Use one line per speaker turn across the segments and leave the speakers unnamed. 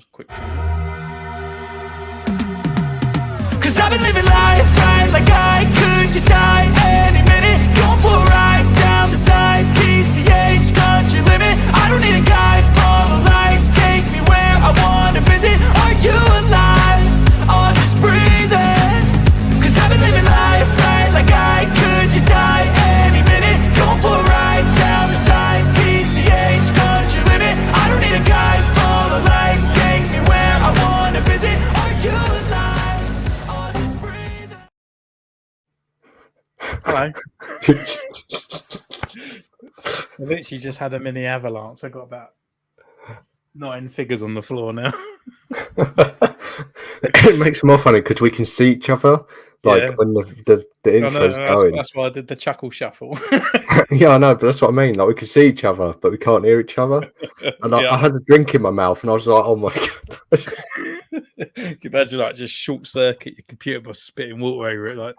was quick.
Cause I've been living life right like I could just die any minute. Going for a ride down the side, PCH, country limit. I don't need a guide, follow lights, take me where I wanna visit. Are you alive? Or just breathing? Cause I've been living life right like I could just die any minute. Going for a ride down the side, PCH, country limit. I don't need a guide, follow lights, take me where I wanna visit. Are you alive?
Hello. I literally just had a mini avalanche. I got about 9 figures on the floor now.
It makes it more funny because we can see each other, like when the intro's going.
That's why I did the chuckle shuffle.
Yeah, I know, but that's what I mean. Like we can see each other, but we can't hear each other. And I had a drink in my mouth, and I was like, "Oh my god!"
Can you imagine like just short circuit your computer by spitting water over it, like.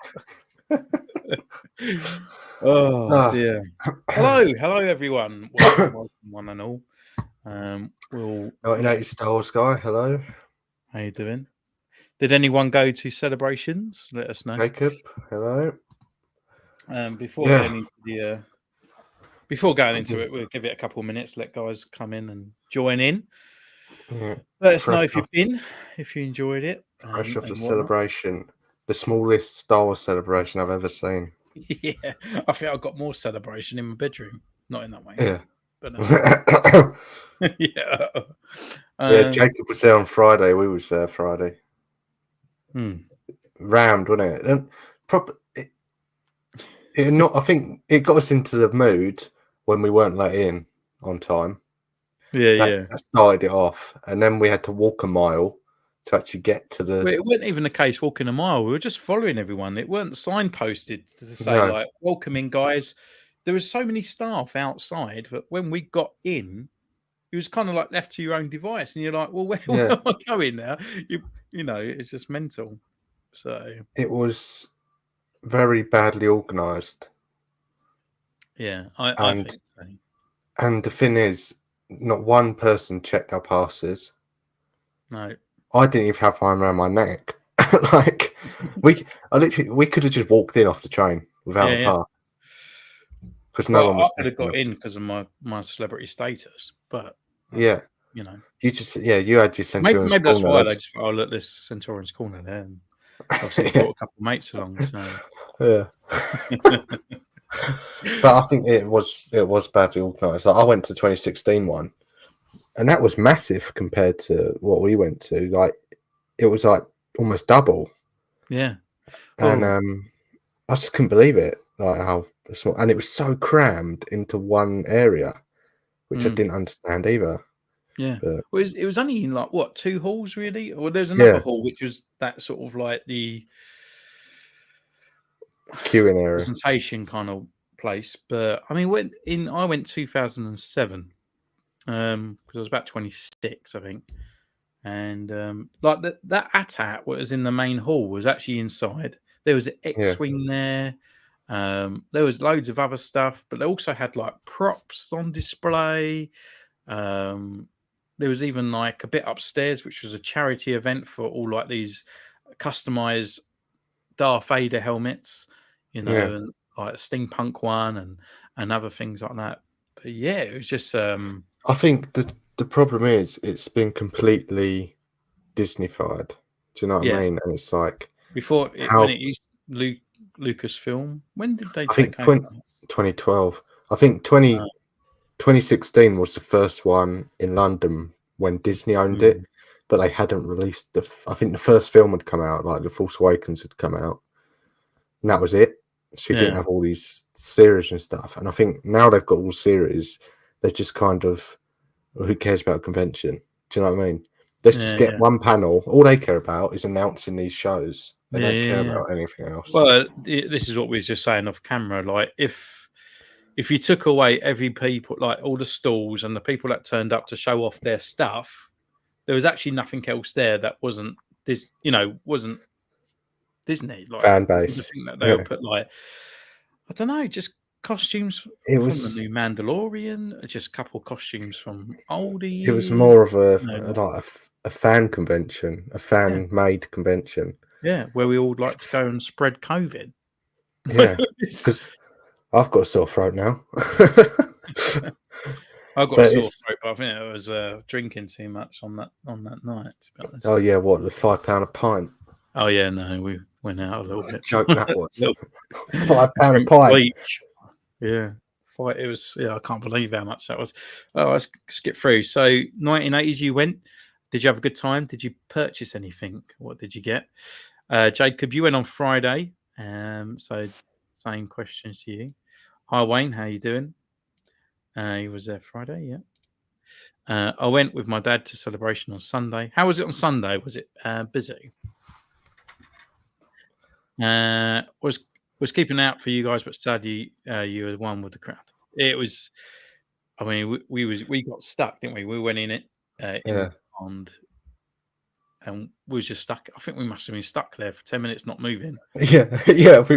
Oh dear. Hello everyone. Welcome one and all. We'll
1980 Star Wars guy. Hello.
How you doing? Did anyone go to celebrations? Let us know.
Jacob. Hello.
Before going into it, we'll give it a couple of minutes. Let guys come in and join in.
Yeah.
Let us know if you've been, if you enjoyed it.
Fresh off the celebration. The smallest Star Wars celebration I've ever seen.
Yeah, I think I've got more celebration in my bedroom. Not in that way.
Yeah.
But no.
Yeah, Jacob was there on Friday. We was there Friday. Rammed, wasn't it? And I think it got us into the mood when we weren't let in on time.
That
started it off, and then we had to walk a mile to actually get to the.
Well, it wasn't even the case walking a mile. We were just following everyone. It weren't signposted to say like welcoming guys. There was so many staff outside, but when we got in, it was kind of like left to your own device, and you're like, "Well, where am I going now?" You know, it's just mental. So
it was very badly organised.
Yeah, I think so.
And the thing is, not one person checked our passes.
No.
I didn't even have mine around my neck. Like we could have just walked in off the train without a pass because no one was.
I could have got in because of my celebrity status, but
you know, you had your Centurion's
maybe that's
corner.
why they just look, this Centurion's corner there, and obviously brought a couple of mates along. So
but I think it was badly organised. Like, I went to 2016 one. And that was massive compared to what we went to. Like, it was like almost double.
Yeah.
And I just couldn't believe it. Like how small, and it was so crammed into one area, which I didn't understand either.
Yeah.
But,
well, it was only in like what 2 halls really, or there's another hall which was that sort of like the
queuing area,
presentation kind of place. But I mean, I went 2007. Because I was about 26, I think, and like that AT-AT was in the main hall was actually inside. There was an X-wing there. There was loads of other stuff, but they also had like props on display. There was even like a bit upstairs, which was a charity event for all like these customized Darth Vader helmets, you know, and like a steampunk one and other things like that. But yeah, it was just.
I think the problem is it's been completely Disneyfied. Do you know what I mean? And it's like
when it used Lucasfilm. When did they?
I think 2012. I think 2016 was the first one in London when Disney owned it, but they hadn't released I think the first film had come out, like The Force Awakens had come out, and that was it. So you didn't have all these series and stuff. And I think now they've got all series. They're just kind of, who cares about a convention? Do you know what I mean? Let's just get one panel. All they care about is announcing these shows. They don't care about anything else.
Well, this is what we were just saying off camera. Like, if you took away every people, like all the stalls and the people that turned up to show off their stuff, there was actually nothing else there that wasn't wasn't Disney. Like
fan base.
I think that they'll put like, I don't know, just costumes from the new Mandalorian, just a couple of costumes from oldie.
It was more of a fan convention, a fan-made convention.
Yeah, where we all like to go and spread COVID.
Yeah, because I've got a sore throat now.
I got a
But
sore
it's
throat, but I think it was drinking too much on that night. To be honest.
oh yeah, what the £5 a pint?
Oh yeah, no, we went out a little bit.
Joke that was
Little
£5 a
drink
pint.
bleach. Yeah, it was. Yeah, I can't believe how much that was. Oh, let's skip through. So 1980s, you went. Did you have a good time? Did you purchase anything? What did you get? Jacob, you went on Friday. So same questions to you. Hi Wayne, how you doing? He was there Friday, yeah. I went with my dad to celebration on Sunday. How was it on Sunday? Was it busy? Was keeping out for you guys, but sad you were the one with the crowd. It was. I mean, we got stuck, didn't we? We went in it in
Yeah.
the pond, and we was just stuck. I think we must have been stuck there for 10 minutes, not moving.
Yeah, we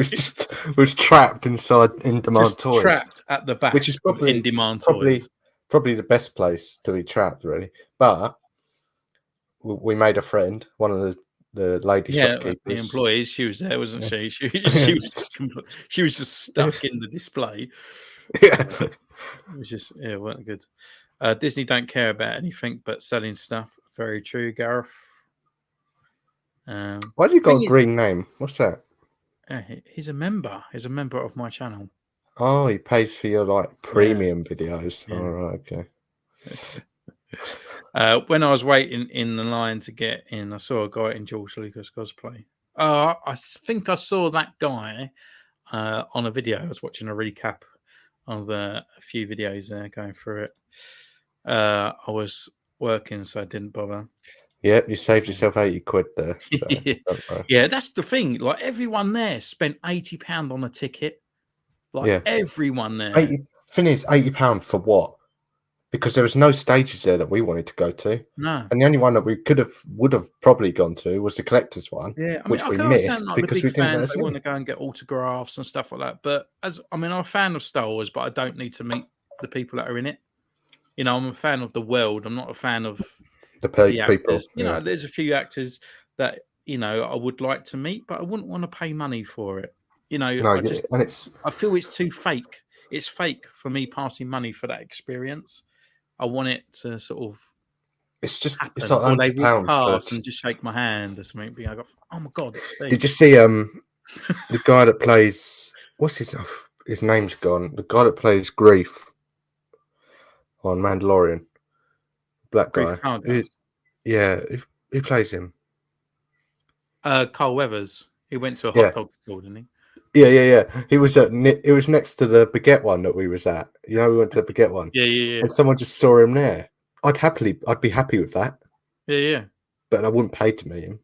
was trapped inside in demand
Just
toys,
trapped at the back,
which is probably
in demand toys.
probably the best place to be trapped, really. But we made a friend, one of the lady shopkeepers.
The employees. She was there, wasn't she? She was just stuck in the display.
Yeah,
It was just it wasn't good. Disney don't care about anything but selling stuff. Very true, Gareth.
why's he got a green name? What's that?
He's a member. He's a member of my channel.
Oh, he pays for your like premium videos.
Yeah.
All right, okay.
When I was waiting in the line to get in, I saw a guy in George Lucas cosplay. I think I saw that guy on a video. I was watching a recap of a few videos there, going through it. I was working, so I didn't bother.
Yep, you saved yourself £80 there. So
yeah, that's the thing. Like everyone there spent £80 on a ticket. Like everyone there.
Thing is, £80 for what? Because there was no stages there that we wanted to go to.
No.
And the only one that we would have probably gone to was the collector's one.
Yeah, I mean,
which we
can
missed
understand, like,
because
the
we
big
didn't
fans, they want to go and get autographs and stuff like that. But I'm a fan of Star Wars, but I don't need to meet the people that are in it. You know, I'm a fan of the world. I'm not a fan of
the
actors.
people.
You know, there's a few actors that I would like to meet, but I wouldn't want to pay money for it. You know, I feel it's too fake. It's fake for me passing money for that experience. I want it to sort of.
It's just
happen.
It's like £100
and just shake my hand or something. I go, oh my god!
Did you see the guy that plays? What's his name's gone. The guy that plays Grief on Mandalorian, black guy. Who plays him?
Carl Weathers. He went to a hot dog store, didn't he?
Yeah. He was it was next to the baguette one that we was at. You know, we went to the baguette one.
Yeah.
And someone just saw him there. I'd be happy with that.
Yeah.
But I wouldn't pay to meet him.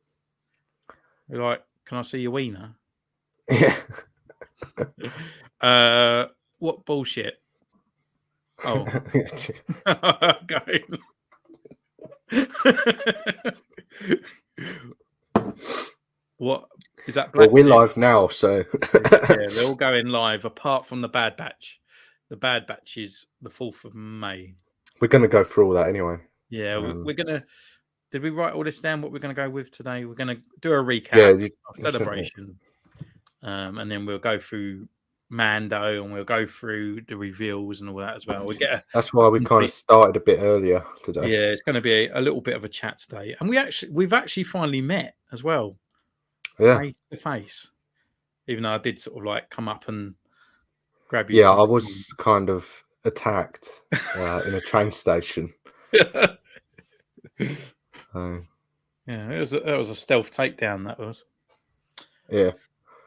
You're like, can I see your wiener?
Yeah.
What bullshit? Oh. Okay. What is that?
Well, we're live now, so
they're all going live apart from the Bad Batch. The Bad Batch is the 4th of May.
We're going to go through all that anyway.
Yeah, we're going to. Did we write all this down? What we're going to go with today? We're going to do a recap of celebration, and then we'll go through Mando, and we'll go through the reveals and all that as well.
That's why we kind of started a bit earlier today.
Yeah, it's going to be a little bit of a chat today, and we've actually finally met as well.
Yeah,
face to face. Even though I did sort of like come up and grab you.
Yeah, I was kind of attacked in a train station.
Yeah, that was a stealth takedown. That was.
Yeah.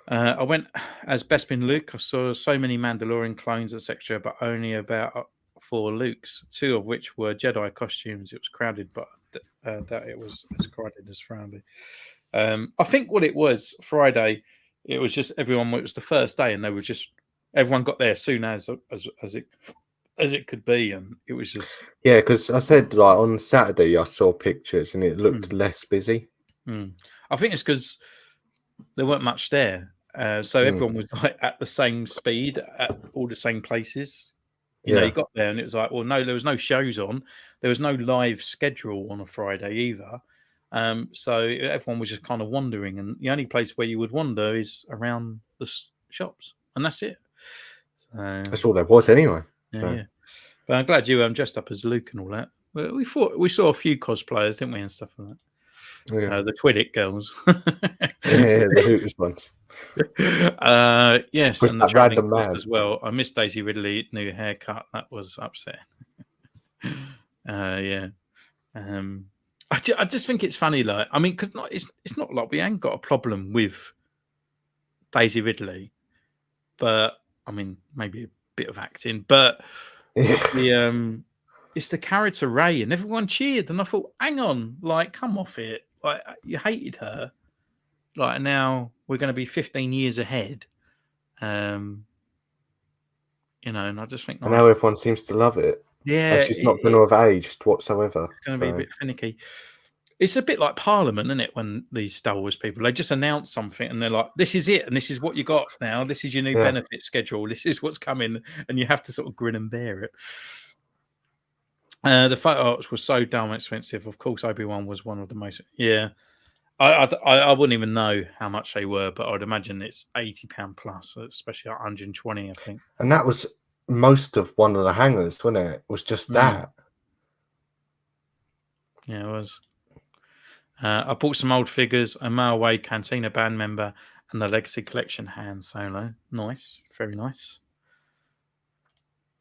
I went as Bespin Luke. I saw so many Mandalorian clones, etc., but only about 4 Lukes, 2 of which were Jedi costumes. It was crowded, but that it was as crowded as Friday. I think what it was Friday, it was just everyone. It was the first day, and they were just everyone got there as soon as it could be, and it was just
because I said like on Saturday I saw pictures and it looked less busy.
I think it's because there weren't much there, so everyone was like at the same speed at all the same places. You know,
Yeah.
you got there and it was like, well, no, there was no shows on. There was no live schedule on a Friday either. So everyone was just kind of wandering. And the only place where you would wander is around the shops. And that's it. So,
That's all there was anyway.
yeah,
So.
yeah. But I'm glad you dressed up as Luke and all that. Well, we saw a few cosplayers, didn't we, and stuff like that.
Yeah.
The Twiddick girls.
Yeah, the Hooters ones.
Yes,
With
and the
that
travelling
random
Chris
man.
as well. I missed Daisy Ridley new haircut. That was upsetting. Yeah. I just think it's funny, like, I mean, because it's not like we ain't got a problem with Daisy Ridley, but I mean, maybe a bit of acting, but the it's the character Ray, and everyone cheered, and I thought, hang on, like, come off it, like, you hated her, like, now we're going to be 15 years ahead, and I just think,
And
like,
now everyone seems to love it.
yeah,
And she's not going to have aged whatsoever.
it's going to be a bit finicky. It's a bit like Parliament, isn't it? When these Star Wars people, they just announce something and they're like, this is it. And this is what you got now. This is your new benefit schedule. This is what's coming. And you have to sort of grin and bear it. The photo ops were so damn expensive. Of course, Obi-Wan was one of the most. Yeah. I wouldn't even know how much they were, but I'd imagine it's £80 plus, especially at 120, I think.
And that was most of one of the hangers, wasn't it? It was just that.
Yeah, it was. I bought some old figures, a Mail Away Cantina band member, and the Legacy Collection Han Solo. Nice, very nice.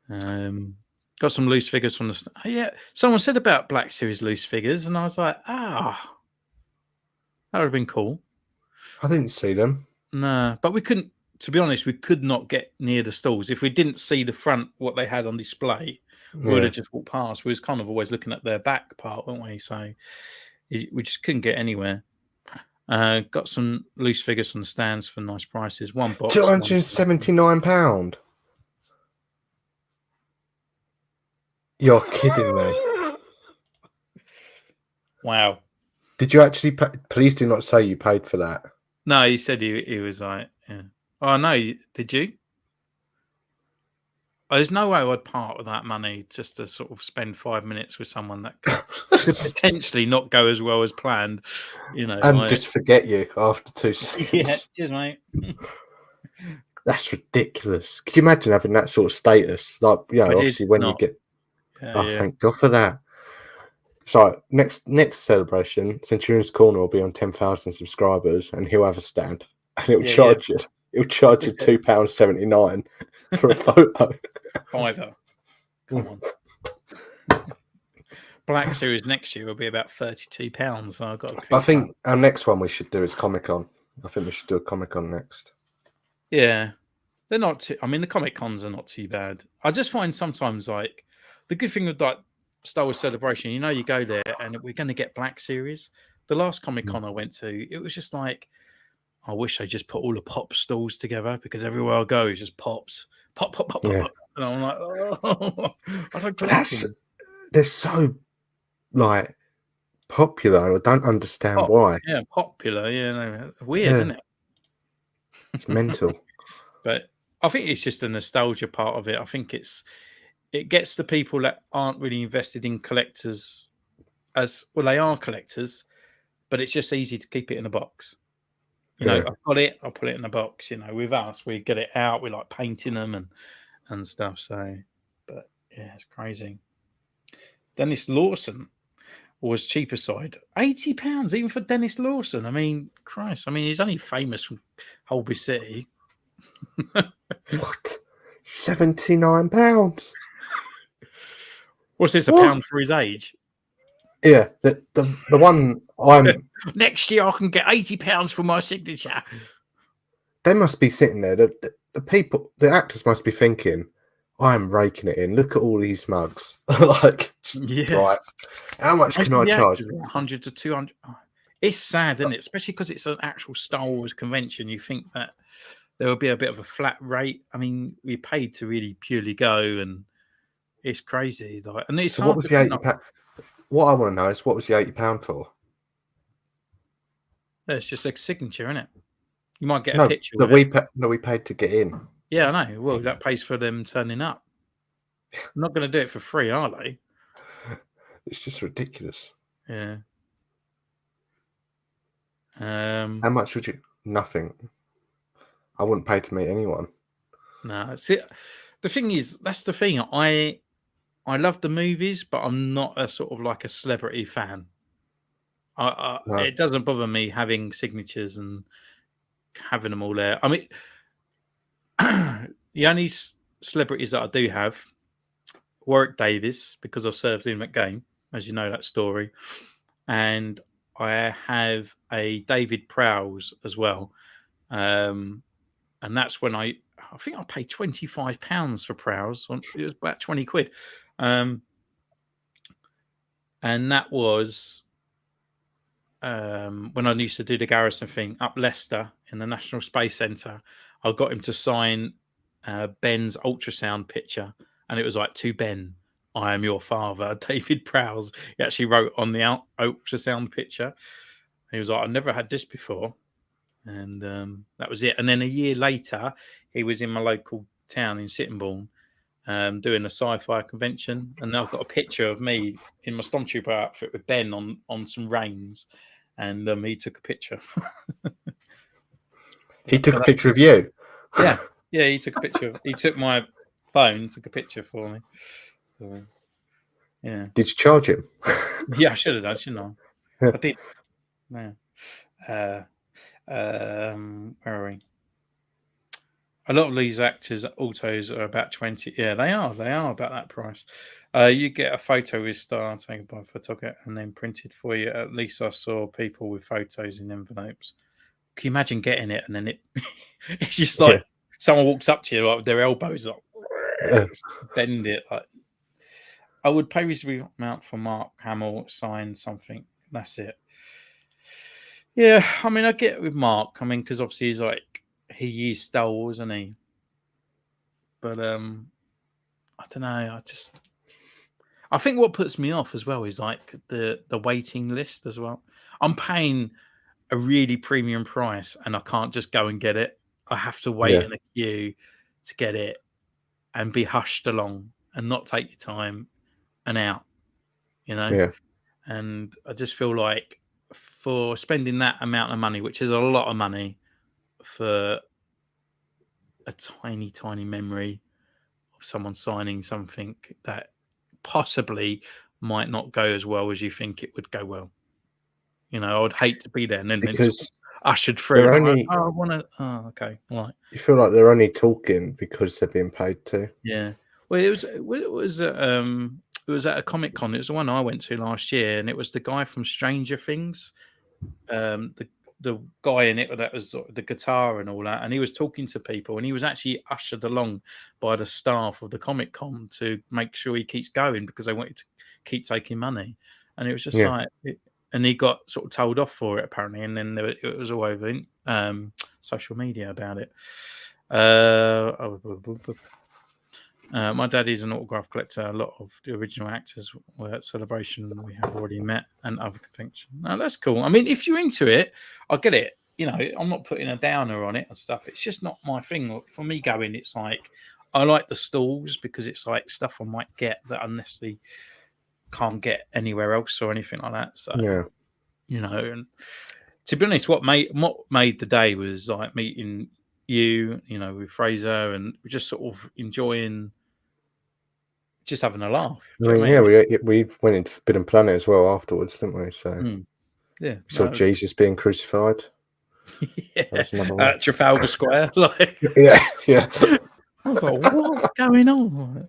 Got some loose figures from the. Yeah, someone said about Black Series loose figures, and I was like, that would have been cool.
I didn't see them.
No, but we couldn't. To be honest, we could not get near the stalls if we didn't see the front, what they had on display. We would have just walked past. We was kind of always looking at their back part, weren't we? So we just couldn't get anywhere. Got some loose figures from the stands for nice prices. One box,
£279. You're kidding me.
Wow.
Did you actually pay? Please do not say you paid for that.
No, he said he was like, yeah. Oh, no, did you? There's no way I'd part with that money just to sort of spend 5 minutes with someone that could potentially not go as well as planned,
and just forget you after 2 seconds.
Yeah, cheers, mate.
That's ridiculous. Could you imagine having that sort of status? Like, obviously when you get. Thank God for that. So next celebration, Centurion's Corner will be on 10,000 subscribers, and he'll have a stand, and it'll charge you. It'll charge you £2.79 for a photo.
Either. Come on. Black Series next year will be about £32. So I've got.
I think our next one we should do is Comic-Con. I think we should do a Comic-Con next.
Yeah, they're not too. I mean, the Comic Cons are not too bad. I just find sometimes, like, the good thing with like Star Wars Celebration, you go there and we're going to get Black Series. The last Comic Con I went to, it was just like, I wish they just put all the pop stalls together, because everywhere I go is just pops, pop, pop, pop, pop. And I'm like, oh, I don't collect them.
They're so like popular. I don't understand why.
Yeah, popular. Yeah, no, weird, isn't it?
It's mental.
But I think it's just the nostalgia part of it. I think it gets the people that aren't really invested in collectors as well. They are collectors, but it's just easy to keep it in a box. I've got it, I'll put it in a box. With us, we get it out, we like painting them and stuff. So, but yeah, it's crazy. Dennis Lawson was cheaper side, £80 even for Dennis Lawson. I mean, Christ, he's only famous from Holby City.
What? £79?
What's this? A pound for his age?
Yeah, the one I'm.
Next year I can get £80 for my signature.
They must be sitting there. The people, the actors must be thinking, I'm raking it in. Look at all these mugs. Right. How much can I charge?
100 to 200. It's sad, isn't it? Especially because it's an actual Star Wars convention. You think that there will be a bit of a flat rate. I mean, we paid to really purely go, and it's crazy. And it's
so what was the £80? What I want to know is, what was the £80 for?
It's just a signature, isn't it? You might get
a
picture.
We paid to get in.
Yeah, I know. Well, that pays for them turning up. I'm not going to do it for free, are they?
It's just ridiculous.
Yeah.
How much would you? Nothing. I wouldn't pay to meet anyone.
No. See, the thing is, that's the thing. I love the movies, but I'm not a sort of like a celebrity fan.
No.
It doesn't bother me having signatures and having them all there. I mean, the only celebrities that I do have, Warwick Davis, because I served him at game, as you know that story, and I have a David Prowse as well, and that's when I think I paid £25 for Prowse. It was about 20 quid, and that was when I used to do the Garrison thing up Leicester in the National Space Centre. I got him to sign Ben's ultrasound picture, and it was like, "To Ben, I am your father, David Prowse." He actually wrote on the ultrasound picture. And he was like, "I never had this before," and that was it. And then a year later, he was in my local town in Sittingbourne, doing a sci-fi convention, and I've got a picture of me in my Stormtrooper outfit with Ben on some reins, and he took a picture.
He took a picture of you.
Yeah, he took a picture. He took my phone, took a picture for me. So, yeah.
Did you charge him?
Yeah, I should have done, shouldn't I? I did. Yeah. Where are we? A lot of these actors' autos are about 20. Yeah, they are. They are about that price. You get a photo with star taken by a photographer and then printed for you. At least I saw people with photos in envelopes. Can you imagine getting it and then it's just like someone walks up to you like with their elbows like bend it. Like, I would pay reasonable amount for Mark Hamill sign something. That's it. Yeah, I mean, I get it with Mark. I mean, because obviously he's like, he is Star Wars, isn't he? But I don't know. I think what puts me off as well is like the waiting list as well. I'm paying a really premium price and I can't just go and get it. I have to wait in a queue to get it and be hushed along and not take your time and out, you know?
Yeah.
And I just feel like for spending that amount of money, which is a lot of money for a tiny, tiny memory of someone signing something that possibly might not go as well as you think it would go well. You know, I would hate to be there and then
Because
ushered through.
they're
And
only,
I want to. Oh, okay, right.
you feel like they're only talking because they're being paid to.
Yeah. Well, it was at a Comic Con. It was the one I went to last year, and it was the guy from Stranger Things. The guy in it that was the guitar and all that, and he was talking to people, and he was actually ushered along by the staff of the Comic Con to make sure he keeps going because they wanted to keep taking money, and it was just like, and he got sort of told off for it apparently, and then it was all over social media about it. My dad is an autograph collector. A lot of the original actors were at Celebration we have already met and other conventions. No, that's cool. I mean, if you're into it, I get it. You know, I'm not putting a downer on it and stuff. It's just not my thing. For me going, it's like, I like the stalls because it's like stuff I might get that I necessarily can't get anywhere else or anything like that. So, you know, and to be honest, what made the day was like meeting you know, with Fraser, and just sort of enjoying, just having a laugh.
I mean, we went into Forbidden Planet as well afterwards, didn't we? So
yeah,
saw Jesus being crucified.
Yeah,
That was another one.
at Trafalgar Square. Like,
yeah.
I was like, what's going on?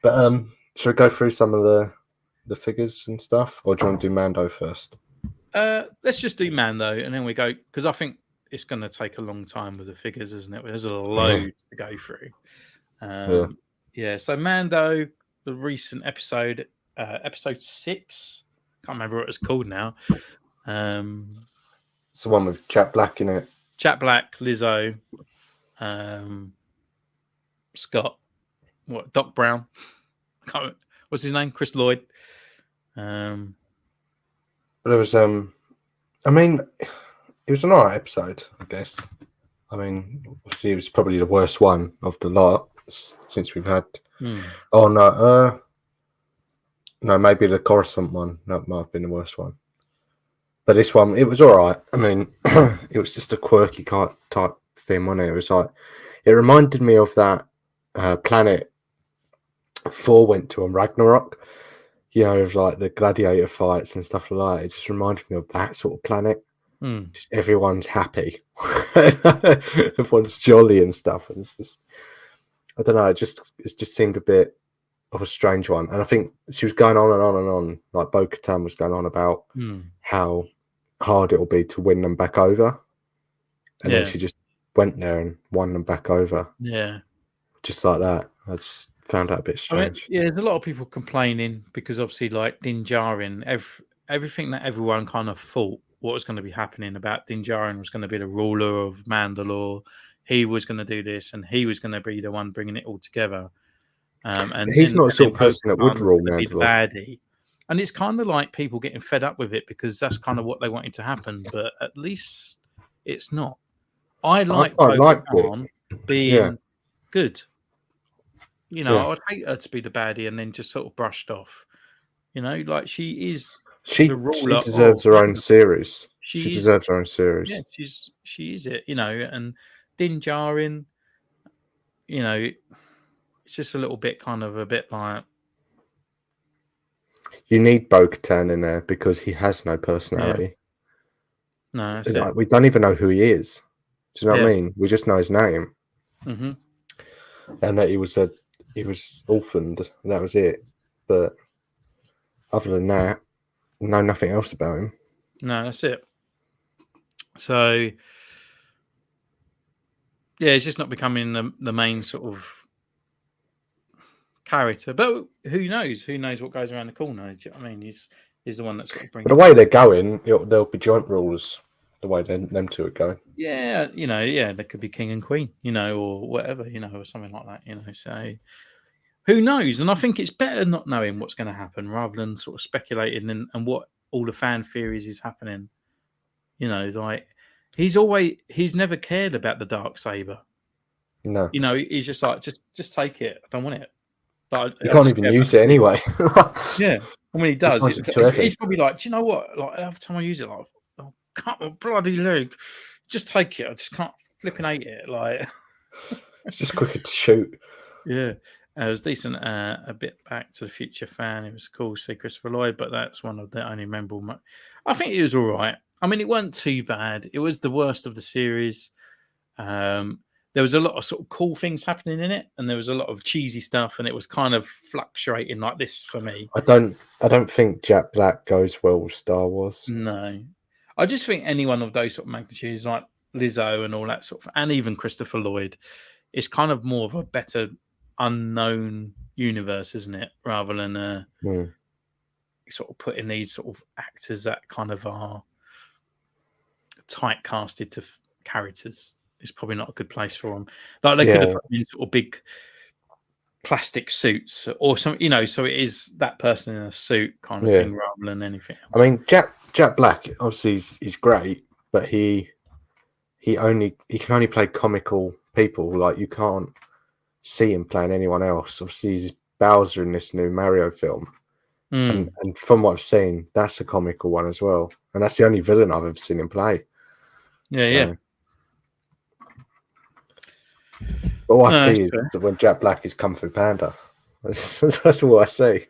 But should we go through some of the figures and stuff, or do you want to do Mando first?
Let's just do Mando, and then we go, because I think it's going to take a long time with the figures, isn't it? There's a load to go through. So Mando, the recent episode 6. Can't remember what it's called now.
It's the one with Jack Black in it.
Jack Black, Lizzo, Scott, Doc Brown. What's his name? Chris Lloyd.
But there was I mean, it was an alright episode, I guess. I mean, obviously it was probably the worst one of the lot. since we've had.
Hmm.
Oh no, no, maybe the Coruscant one. That might have been the worst one. But this one, it was all right. I mean, it was just a quirky type thing, wasn't it? It was like, it reminded me of that planet Thor went to on Ragnarok. You know, of like the gladiator fights and stuff like that. It just reminded me of that sort of planet. Just everyone's happy, everyone's jolly and stuff, and it's just, I don't know. It just seemed a bit of a strange one, and I think she was going on and on and on. Like Bo-Katan was going on about how hard it will be to win them back over, and then she just went there and won them back over.
Yeah,
just like that. I just found that a bit strange.
I mean, there's a lot of people complaining because obviously, like Din Djarin, everything that everyone kind of thought what was going to be happening about Din Djarin was going to be the ruler of Mandalore. He was going to do this, and he was going to be the one bringing it all together. And
he's not the sort of person that would rule
Mandalore. Baddie. And it's kind of like people getting fed up with it because that's kind of what they wanted to happen, but at least it's not. I like Bo-Katan being good. You know, I'd hate her to be the baddie and then just sort of brushed off. You know, like she is the ruler. She
deserves her own series. She deserves her own series.
Yeah, she is it. You know, and Din Djarin, you know, it's just a little bit kind of a bit like.
You need Bo-Katan in there because he has no personality.
No,
like, we don't even know who he is. Do you know what I mean? We just know his name, and that he was orphaned. And that was it. But other than that, know nothing else about him.
No, that's it. So yeah, it's just not becoming the main sort of character. But who knows? Who knows what goes around the corner? Do you know what I mean? He's the one that's sort of bringing.
But the way they're going, there'll be joint rulers. The way them two are going.
Yeah, you know, there could be king and queen, you know, or whatever, you know, or something like that, you know. So who knows? And I think it's better not knowing what's going to happen rather than sort of speculating and what all the fan theories is happening. You know, like he's never cared about the Darksaber.
No.
You know, he's just like, just take it. I don't want it. Like,
you can't even use it anyway.
Yeah. I mean, he does. He's probably like, do you know what? Like, every time I use it, like, oh, cut my bloody leg. Just take it. I just can't flipping hate it. Like,
it's just quicker to shoot.
Yeah. It was decent. A bit Back to the Future fan. It was cool to see Christopher Lloyd, but that's one of the only memorable. I think it was all right. I mean, it wasn't too bad. It was the worst of the series. There was a lot of sort of cool things happening in it, and there was a lot of cheesy stuff, and it was kind of fluctuating like this for me.
I don't think Jack Black goes well with Star Wars.
No, I just think any one of those sort of magnitudes, like Lizzo and all that sort of, and even Christopher Lloyd, it's kind of more of a better unknown universe, isn't it? Rather than sort of putting these sort of actors that kind of are typecasted to characters. It's probably not a good place for them. Like they could have put them in sort of big plastic suits or something, you know. So it is that person in a suit kind of thing rather than anything else.
I mean, Jack Black obviously he's great, but he can only play comical people. Like you can't see him playing anyone else. Obviously, he's Bowser in this new Mario film, and from what I've seen, that's a comical one as well. And that's the only villain I've ever seen him play.
Yeah.
But all I see is that when Jack Black is Kung Fu Panda. That's all I see.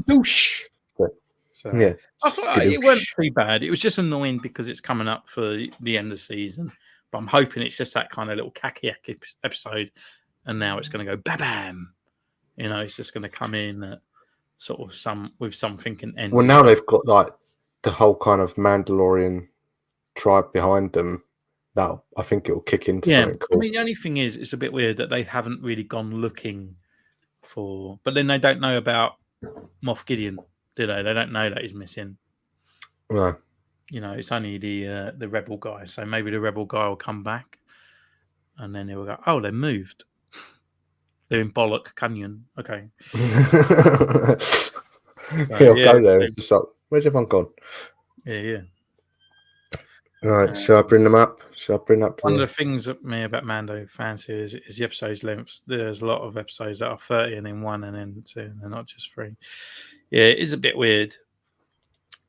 Douche.
So, yeah.
I thought it wasn't too bad. It was just annoying because it's coming up for the end of the season. But I'm hoping it's just that kind of little kakiak episode. And now it's going to go bam. You know, it's just going to come in sort of with something and end.
Well, now they've got like the whole kind of Mandalorian tribe behind them. That I think it will kick into something cool.
I mean, the only thing is, it's a bit weird that they haven't really gone looking for. But then they don't know about Moff Gideon, do they? They don't know that he's missing.
No.
You know, it's only the rebel guy. So maybe the rebel guy will come back, and then they will go, "Oh, they moved. They're in Bollock Canyon." Okay.
He'll go there. It's just like, where's everyone gone?
Yeah.
All right, shall I bring them up? Shall I bring up
One of the things that me about Mando fans is the episode's lengths. There's a lot of episodes that are 30 and then 1 and then 2, and they're not just 3. Yeah, it is a bit weird.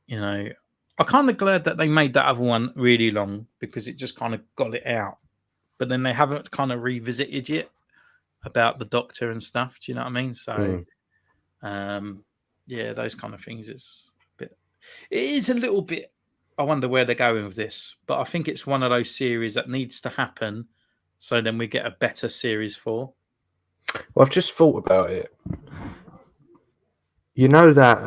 You know, I'm kind of glad that they made that other one really long because it just kind of got it out. But then they haven't kind of revisited yet about the Doctor and stuff. Do you know what I mean? So, yeah, those kind of things. It is a little bit. I wonder where they're going with this, but I think it's one of those series that needs to happen, so then we get a better series 4.
Well, I've just thought about it. You know that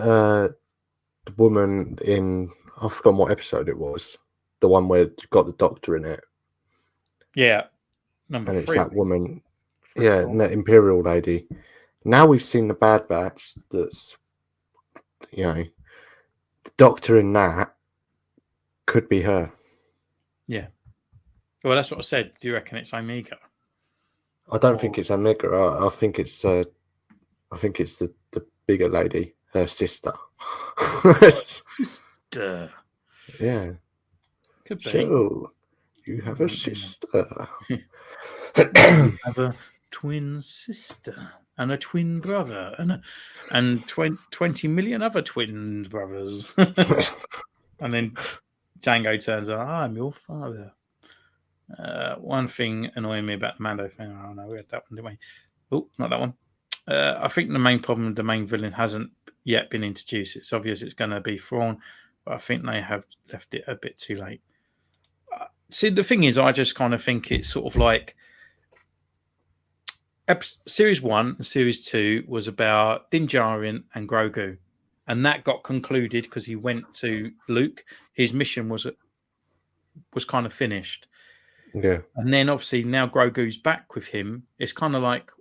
the woman in, I've forgotten what episode it was, the one where you got the Doctor in it.
Yeah, number
and
3.
It's that woman, the Imperial lady. Now we've seen the Bad Batch. That's, the Doctor in that could be her.
Yeah. Well, that's what I said. Do you reckon it's Omega?
I don't think it's Omega. I think it's the bigger lady, her sister.
Sister.
Yeah.
Could be.
So you have a sister.
You have a twin sister and a twin brother and 20 million other twin brothers. And then Django turns on, I'm your father. One thing annoying me about the Mando thing, oh no, we had that one, didn't we? Oh, not that one. I think the main problem with the main villain hasn't yet been introduced. It's obvious it's going to be Thrawn, but I think they have left it a bit too late. See, the thing is, I just kind of think it's sort of like Series 1 and Series 2 was about Din Djarin and Grogu, and that got concluded because he went to Luke. His mission was kind of finished.
Yeah.
And then obviously now Grogu's back with him. It's kind of like,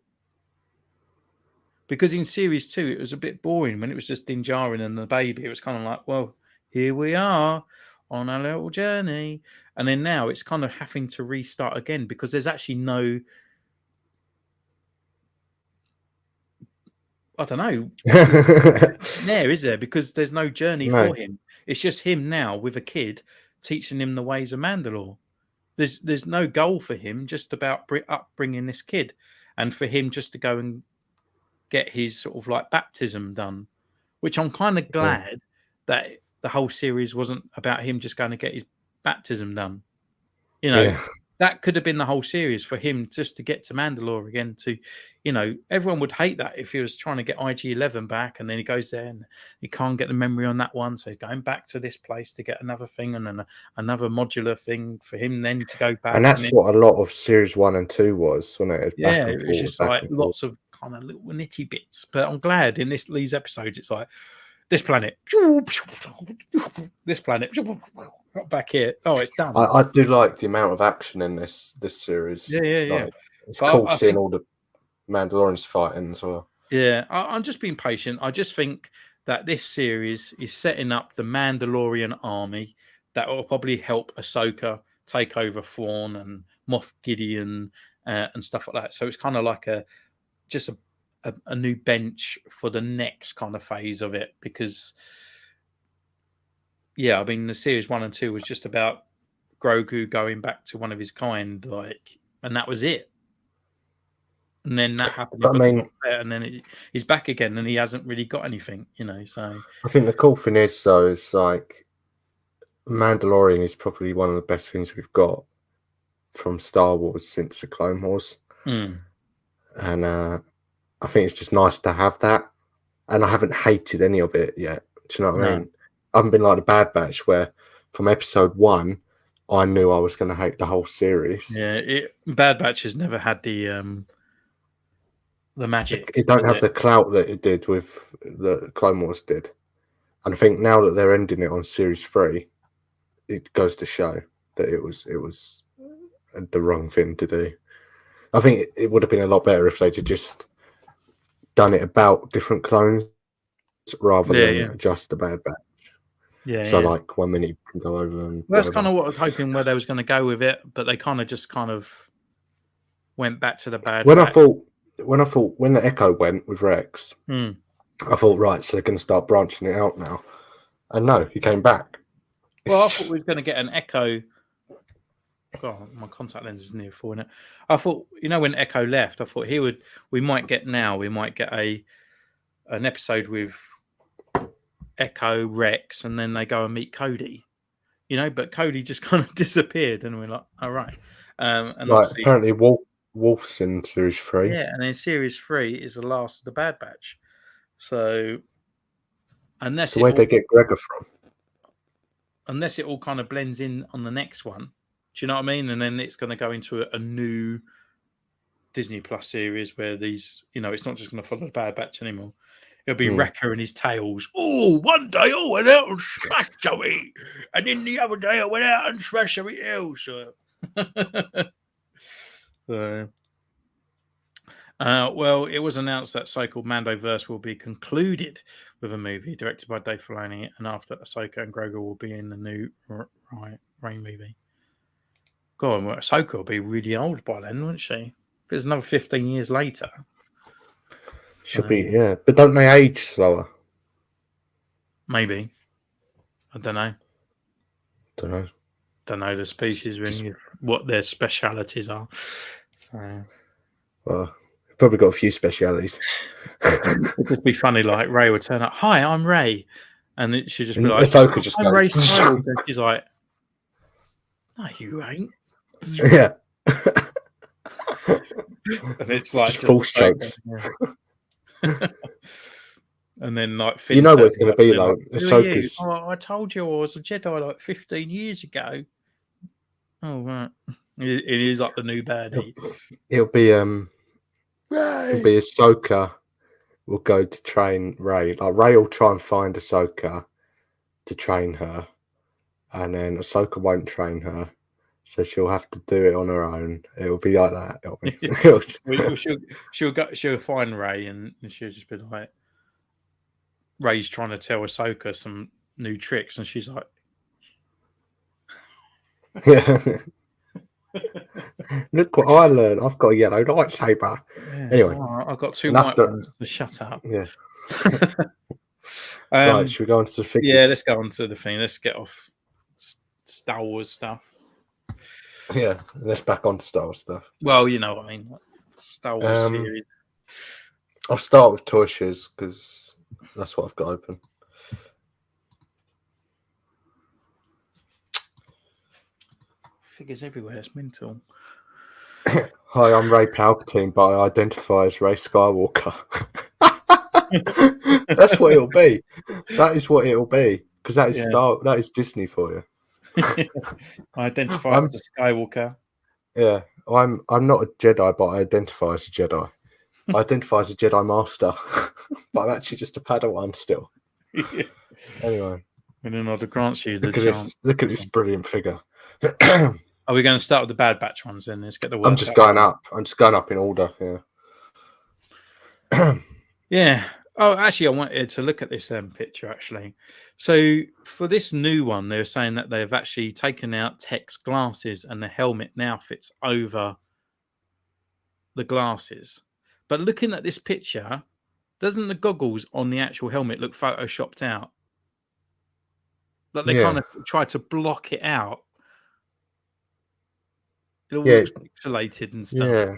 because in Series 2 it was a bit boring when it was just Din Djarin and the baby. It was kind of like, well, here we are on a little journey. And then now it's kind of having to restart again because there's actually no, I don't know, there is there, because there's no journey for him. It's just him now with a kid teaching him the ways of Mandalore. There's no goal for him, just about upbringing this kid, and for him just to go and get his sort of like baptism done, which I'm kind of glad that the whole series wasn't about him just going to get his baptism done. That could have been the whole series for him just to get to Mandalore again. To, everyone would hate that if he was trying to get IG-11 back, and then he goes there and he can't get the memory on that one, so he's going back to this place to get another thing and then another modular thing for him then to go back.
And that's what a lot of Series 1 and 2 was, wasn't it?
It was just like lots of kind of little nitty bits. But I'm glad in these episodes it's like this planet, this planet, back here. Oh, it's done.
I do like the amount of action in this series.
Yeah.
It's cool seeing all the Mandalorians fighting as well.
Yeah, I'm just being patient. I just think that this series is setting up the Mandalorian army that will probably help Ahsoka take over Thrawn and Moff Gideon and stuff like that. So it's kind of like a new bench for the next kind of phase of it, because the series 1 and 2 was just about Grogu going back to one of his kind, and that was it. And then that happened, and then he's back again, and he hasn't really got anything, So
I think the cool thing is, though, is like Mandalorian is probably one of the best things we've got from Star Wars since the Clone Wars, and I think it's just nice to have that. And I haven't hated any of it yet. Do you know what I mean? I haven't been like the Bad Batch, where from episode 1, I knew I was going to hate the whole series.
Yeah, Bad Batch has never had the magic.
It don't have the clout that it did with the Clone Wars did. And I think now that they're ending it on Series 3, it goes to show that it was the wrong thing to do. I think it would have been a lot better if they'd just done it about different clones rather than just the Bad Batch. Like 1 minute you can go over and
that's kind of what I was hoping where they was going to go with it, but they kind of went back to the Bad Batch.
When the Echo went with Rex, I thought, right, so they're going to start branching it out now. And no, he came back.
Well, I thought we were going to get an Echo God, my contact lens is near falling out. I thought, when Echo left, I thought we might get an episode with Echo, Rex, and then they go and meet Cody. But Cody just kind of disappeared, and we're like, all right. And
Right,
obviously,
apparently Wolf's in series 3.
yeah, and then series 3 is the last of the Bad Batch. So unless
So where'd they get Gregor from?
unless it all kind of blends in on the next one, do you know what I mean? And then it's going to go into a new Disney Plus series where these, it's not just going to follow the Bad Batch anymore. It'll be Wrecker and his tails. Oh, one day I went out and smashed something, and then the other day I went out and smashed something else. So, well, it was announced that so-called Mandoverse will be concluded with a movie directed by Dave Filoni, and after Ahsoka and Grogu will be in the new Rain movie. God, well, Ahsoka will be really old by then, won't she? If it's another 15 years later.
She'll be, yeah. But don't they age slower?
Maybe. I don't know.
Don't know
the species, what their specialities are. So,
well, probably got a few specialities.
It'd just be funny, like Ray would turn up. Hi, I'm Ray, and it should just be like,
Ahsoka just
I'm
goes.
Ray Skywalker. And she's like, no, you ain't.
Yeah.
And it's like
just full strokes.
Yeah. And then like Finn,
you know what it's going to be like.
Ahsoka's. Oh, I told you I was a Jedi like 15 years ago. Oh right, it is like the new baddie.
It'll be Ahsoka will go to train Ray. Like Ray will try and find Ahsoka to train her, and then Ahsoka won't train her, so she'll have to do it on her own. It'll be like that.
She'll find Ray, and she'll just be like, Ray's trying to tell Ahsoka some new tricks, and she's like,
yeah. Look what I learned. I've got a yellow lightsaber.
Yeah,
anyway,
I've got two white ones. So shut up.
Yeah. Right, should we go on to the figures?
Yeah, let's go on to the thing. Let's get off Star Wars stuff.
Yeah, let's back on to Star Wars stuff.
Well, you know what I mean. Star Wars series.
I'll start with toy shoes because that's what I've got open.
Figures everywhere. It's mental.
Hi, I'm Ray Palpatine, but I identify as Ray Skywalker. That's what it'll be. That is what it'll be because that is that is Disney for you.
I identify as a Skywalker.
Yeah, I'm not a Jedi, but I identify as a Jedi. I identify as a Jedi Master, but I'm actually just a Padawan still.
Yeah.
Anyway,
and then I'd grant you the
look at this brilliant figure.
Are we going to start with the Bad Batch ones then? Let's get the.
I'm just going up. I'm just going up in order. Yeah.
Yeah. Oh, actually, I wanted to look at this picture, actually. So, for this new one, they were saying that they've actually taken out Tech's glasses and the helmet now fits over the glasses. But looking at this picture, doesn't the goggles on the actual helmet look photoshopped out? Like they kind of tried to block it out. It all looks pixelated and stuff.
Yeah.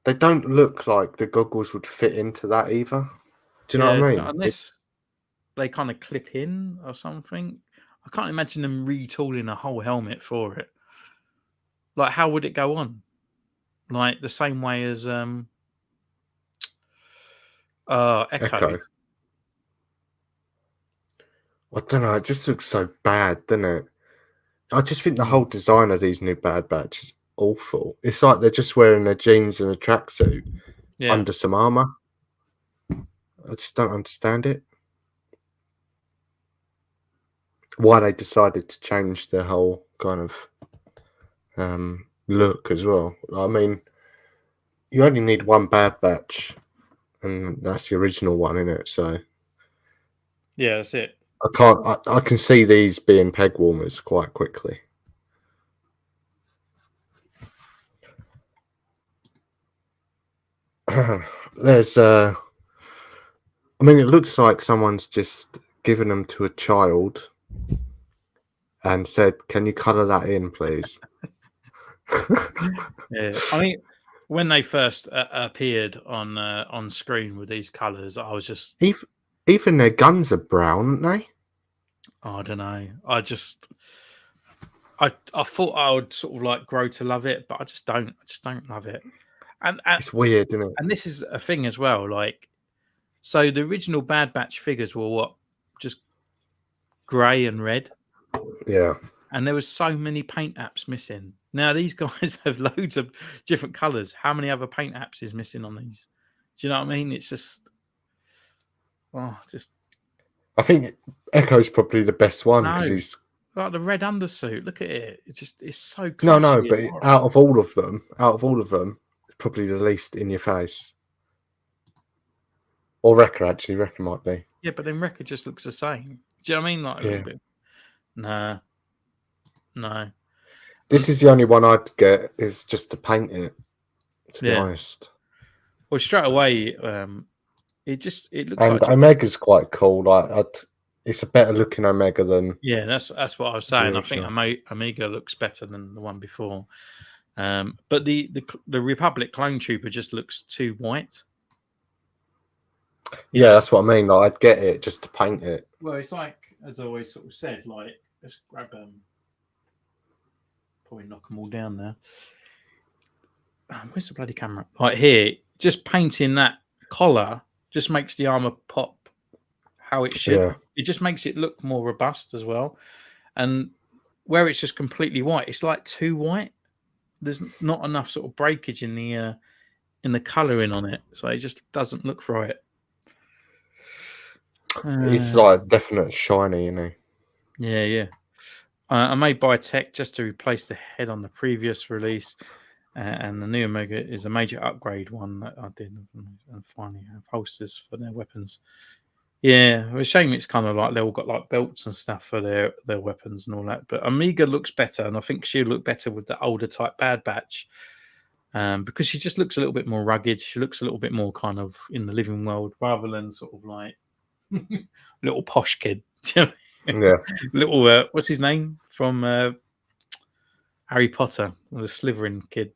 They don't look like the goggles would fit into that either. Do you know what I mean?
Unless they kind of clip in or something. I can't imagine them retooling a whole helmet for it. Like, how would it go on? Like the same way as Echo.
I don't know. It just looks so bad, doesn't it? I just think the whole design of these new Bad Batch is awful. It's like they're just wearing their jeans and a tracksuit under some armor. I just don't understand it. Why they decided to change their whole kind of look as well. I mean, you only need one Bad Batch, and that's the original one, isn't it? So
yeah, that's it.
I can see these being peg warmers quite quickly. There's I mean, it looks like someone's just given them to a child and said, "Can you colour that in, please?"
Yeah, I mean, when they first appeared on screen with these colours, I was just,
Even their guns are brown, aren't they?
I don't know. I thought I would sort of like grow to love it, but I just don't. I just don't love it. And and,
It's weird, isn't it?
and this is a thing as well. Like, so the original Bad Batch figures were what, just grey and red,
Yeah.
and there was so many paint apps missing. Now these guys have loads of different colours. How many other paint apps is missing on these? Do you know what I mean? It's just, just
I think Echo's probably the best one because
no.
he's
Like the red undersuit. Look at it. It's so
no,
clashy.
but out of all of them, it's probably the least in your face. Or Wrecker, actually. Wrecker might be.
Yeah, but then Wrecker just looks the same. Do you know what I mean? Like a little bit. Nah, no.
This is the only one I'd get is just to paint it. To be honest.
Well, straight away, it looks
and
like
Omega's quite cool. Like it's a better looking Omega than
that's what I was saying. I think Omega looks better than the one before. But the Republic Clone Trooper just looks too white.
Yeah, that's what I mean. Like I'd get it just to paint it.
Well, it's like, as I always sort of said, like, let's grab probably knock them all down there. Where's the bloody camera? Like here, just painting that collar just makes the armor pop how it should.
Yeah.
It just makes it look more robust as well. And where it's just completely white, it's like too white. There's not enough sort of breakage in the colouring on it, so it just doesn't look right.
It's like definite shiny, you know.
Yeah. I may buy tech just to replace the head on the previous release, and the new Omega is a major upgrade one that I did, and finally have holsters for their weapons. Yeah, it's a shame it's kind of like they all got like belts and stuff for their weapons and all that. But Omega looks better, and I think she'll look better with the older type Bad Batch, because she just looks a little bit more rugged. She looks a little bit more kind of in the living world rather than sort of like little posh kid.
Yeah.
Little what's his name from Harry Potter, the Slytherin kid.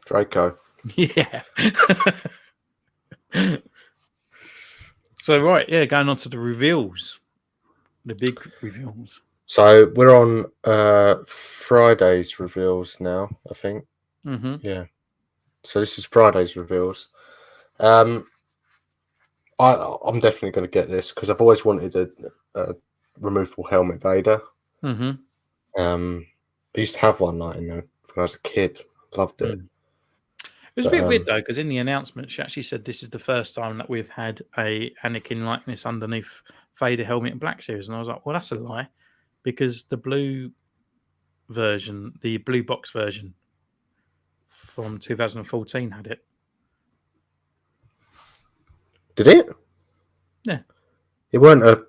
Draco.
Yeah. So right, going on to the reveals, the big reveals.
So we're on Friday's reveals now, I think.
Mm-hmm.
Yeah. So this is Friday's reveals. I'm definitely going to get this because I've always wanted a removable helmet Vader.
Mm-hmm.
I used to have one like when I was a kid. Loved it.
It was a bit weird though, because in the announcement she actually said this is the first time that we've had a Anakin likeness underneath Vader helmet and Black Series, and I was like, well, that's a lie, because the blue version, the blue box version from 2014 had it.
Did it?
Yeah.
It weren't but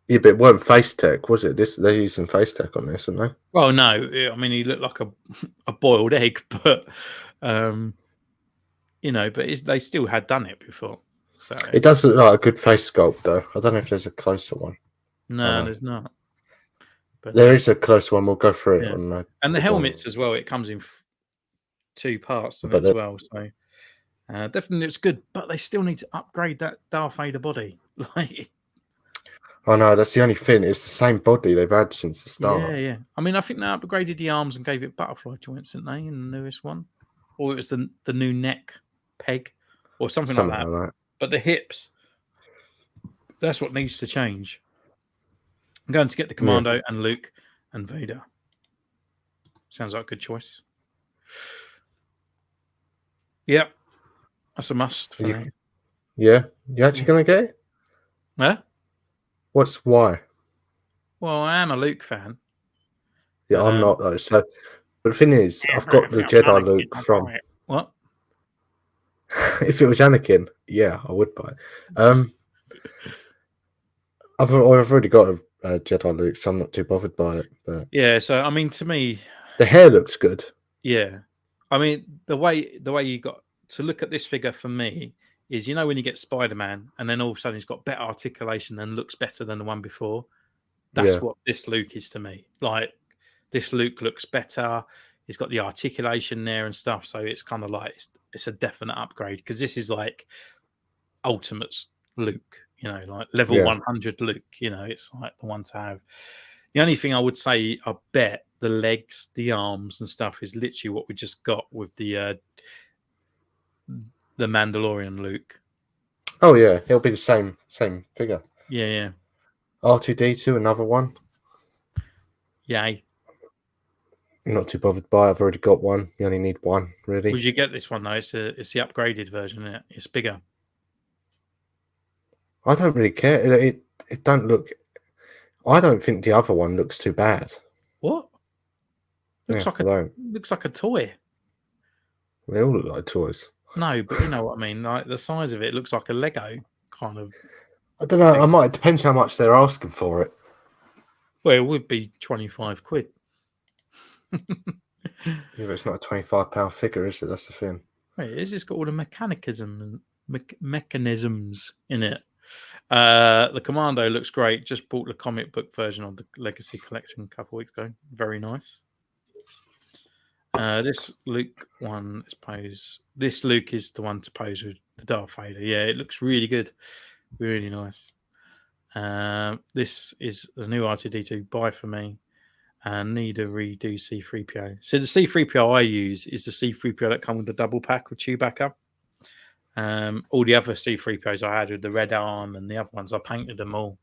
it weren't face tech, was it? They're using face tech on this, aren't they?
Well, no. I mean, he looked like a boiled egg, but but they still had done it before. So
it does look like a good face sculpt, though. I don't know if there's a closer one.
No, there's not.
But there is a closer one. We'll go through it.
Yeah. And the helmets as well. It comes in two parts as well. So definitely looks good. But they still need to upgrade that Darth Vader body. Like,
I know, that's the only thing. It's the same body they've had since the start.
Yeah. I mean, I think they upgraded the arms and gave it butterfly joints, didn't they, in the newest one? Or it was the new neck peg or something like that. But the hips, that's what needs to change. I'm going to get the Commando and Luke and Vader. Sounds like a good choice. Yep. That's a must for me.
Yeah? You actually going to get it?
Huh?
Why?
Well, I am a Luke fan.
Yeah, I'm not though. So, but the thing is, I've got the Jedi Luke from.
What?
If it was Anakin, yeah, I would buy it. I've already got a Jedi Luke, so I'm not too bothered by it. But
yeah, so I mean, to me,
the hair looks good.
Yeah, I mean, the way you got to look at this figure for me is, when you get Spider-Man and then all of a sudden he's got better articulation and looks better than the one before. That's what this Luke is to me. Like, this Luke looks better. It's got the articulation there and stuff, so it's kind of like it's a definite upgrade, because this is like Ultimate's Luke, like level 100 Luke. It's like the one to have. The only thing I would say, I bet the legs, the arms, and stuff is literally what we just got with the Mandalorian Luke.
Oh yeah, it'll be the same figure.
Yeah.
R2D2, another one.
Yay.
Not too bothered by. I've already got one. You only need one, really.
Would you get this one though? It's the upgraded version, isn't it? It's bigger.
I don't really care. It don't look. I don't think the other one looks too bad.
What? Looks like a toy.
They all look like toys.
No, but you know what I mean. Like the size of it looks like a Lego kind of.
I don't know. It depends how much they're asking for it.
Well, it would be 25 quid.
Yeah, but it's not a £25 figure, is it? That's the thing.
Wait, it's got all the mechanisms in it. The Commando looks great. Just bought the comic book version of the Legacy Collection a couple of weeks ago. Very nice. This Luke one is pose. This Luke is the one to pose with the Darth Vader. Yeah, it looks really good. Really nice. This is the new R2D2. Buy for me. And need a redo C3PO. So the C3PO I use is the C3PO that comes with the double pack with Chewbacca. All the other C3POs I had with the red arm and the other ones, I painted them all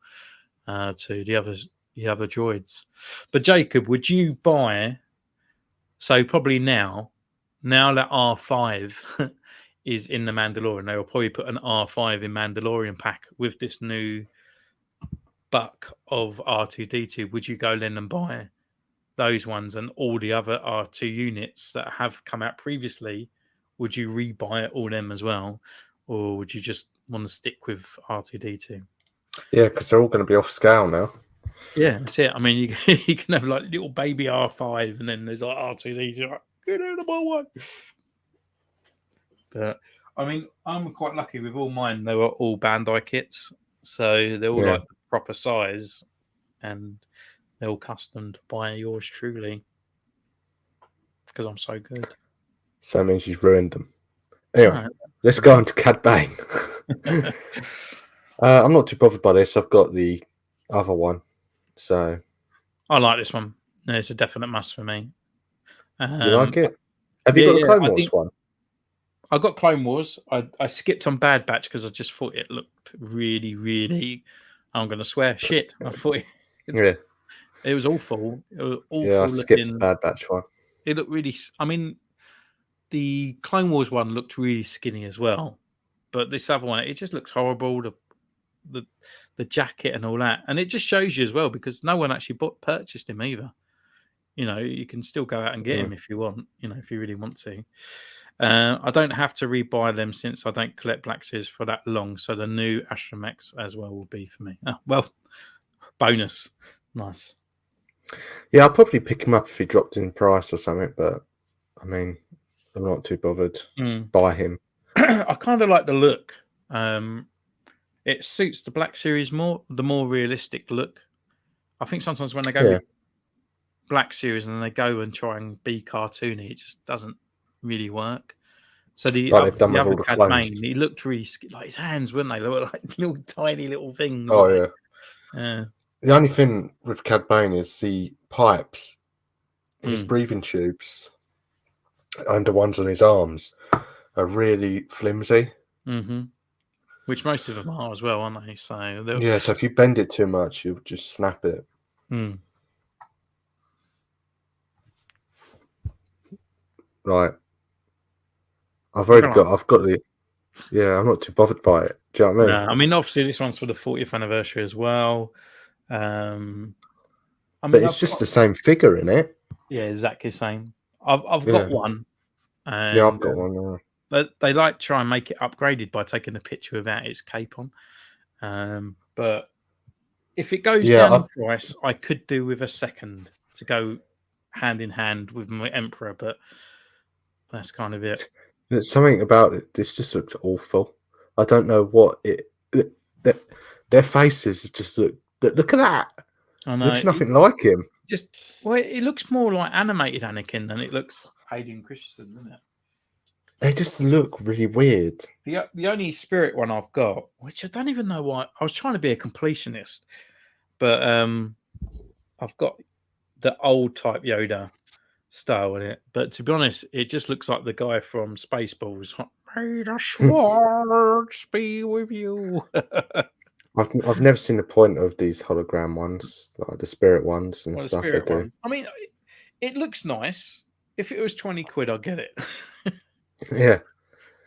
to the other droids. But Jacob, would you buy? So probably now that R5 is in the Mandalorian, they will probably put an R5 in Mandalorian pack with this new buck of R2D2. Would you go then and buy those ones and all the other R2 units that have come out previously? Would you rebuy all them as well, or would you just want to stick with R2D2?
Yeah, because they're all going to be off scale now.
Yeah, that's it. I mean, you can have like little baby R5, and then there's like R2D2. Like, get out of my way. But I mean, I'm quite lucky with all mine. They were all Bandai kits, so they're all like the proper size, and they're all customed by yours truly, because I'm so good.
So that means he's ruined them. Anyway, let's go on to Cad Bane. I'm not too bothered by this. I've got the other one, so
I like this one. It's a definite must for me.
You like it? Have you got the Clone Wars one?
I got Clone Wars. I skipped on Bad Batch because I just thought it looked really, really. I'm going to swear shit. I thought it was awful. It was awful.
Yeah, I skipped the Bad Batch one.
It looked really. I mean, the Clone Wars one looked really skinny as well, but this other one, it just looks horrible. The jacket and all that, and it just shows you as well, because no one actually purchased him either. You can still go out and get him if you want. If you really want to. I don't have to rebuy them since I don't collect Black Series for that long. So the new Astromechs as well will be for me. Oh, well, bonus, nice.
Yeah, I'll probably pick him up if he dropped in price or something, but I mean, I'm not too bothered by him.
I kind of like the look. It suits the Black Series more, the more realistic look. I think sometimes when they go with Black Series and then they go and try and be cartoony, it just doesn't really work. So the other Cad Bane, he looked really like his hands, wouldn't they? They were like little tiny little things.
Oh yeah. The only thing with Cad Bane is the pipes, his breathing tubes, and the ones on his arms are really flimsy.
Mm-hmm. Which most of them are as well, aren't they? So
so if you bend it too much, you'll just snap it. Right. I've got the. Yeah, I'm not too bothered by it. Do you know what I mean?
No, I mean, obviously, this one's for the 40th anniversary as well.
But it's just the same figure, in it.
Yeah, exactly the same. I've got one. And,
I've got one.
They like to try and make it upgraded by taking a picture without its cape on. But if it goes down in price, I could do with a second to go hand in hand with my Emperor, but that's kind of it.
There's something about it. This just looks awful. I don't know what their faces just look at that.
I know.
Looks nothing like him.
Well, it looks more like animated Anakin than it looks Hayden Christensen, doesn't it?
They just look really weird.
The only spirit one I've got, which I don't even know why, I was trying to be a completionist, but I've got the old type Yoda style in it. But to be honest, it just looks like the guy from Spaceballs. May the swords be with you.
I've never seen the point of these hologram ones, like the spirit ones and
Well, the
stuff. They
spirit
do.
ones. I mean, it looks nice. If it was 20 quid, I'd get it.
Yeah.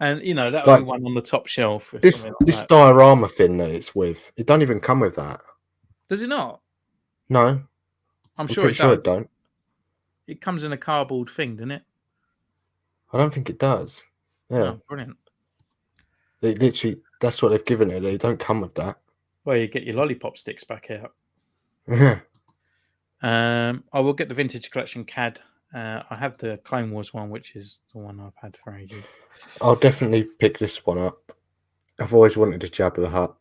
And that would
Like
be one on the top shelf. Or
this
something like
this
that.
diorama thing that it's with, it don't even come with that.
Does it not?
No,
I'm sure
pretty
it
sure
does.
it don't.
It comes in a cardboard thing, doesn't it?
I don't think it does. Yeah,
Oh, brilliant.
they literally, that's what they've given it. They don't come with that.
Well, you get your lollipop sticks back out.
Yeah.
I will get the vintage collection CAD. I have the Clone Wars one, which is the one I've had for ages.
I'll definitely pick this one up. I've always wanted a Jabba the Hutt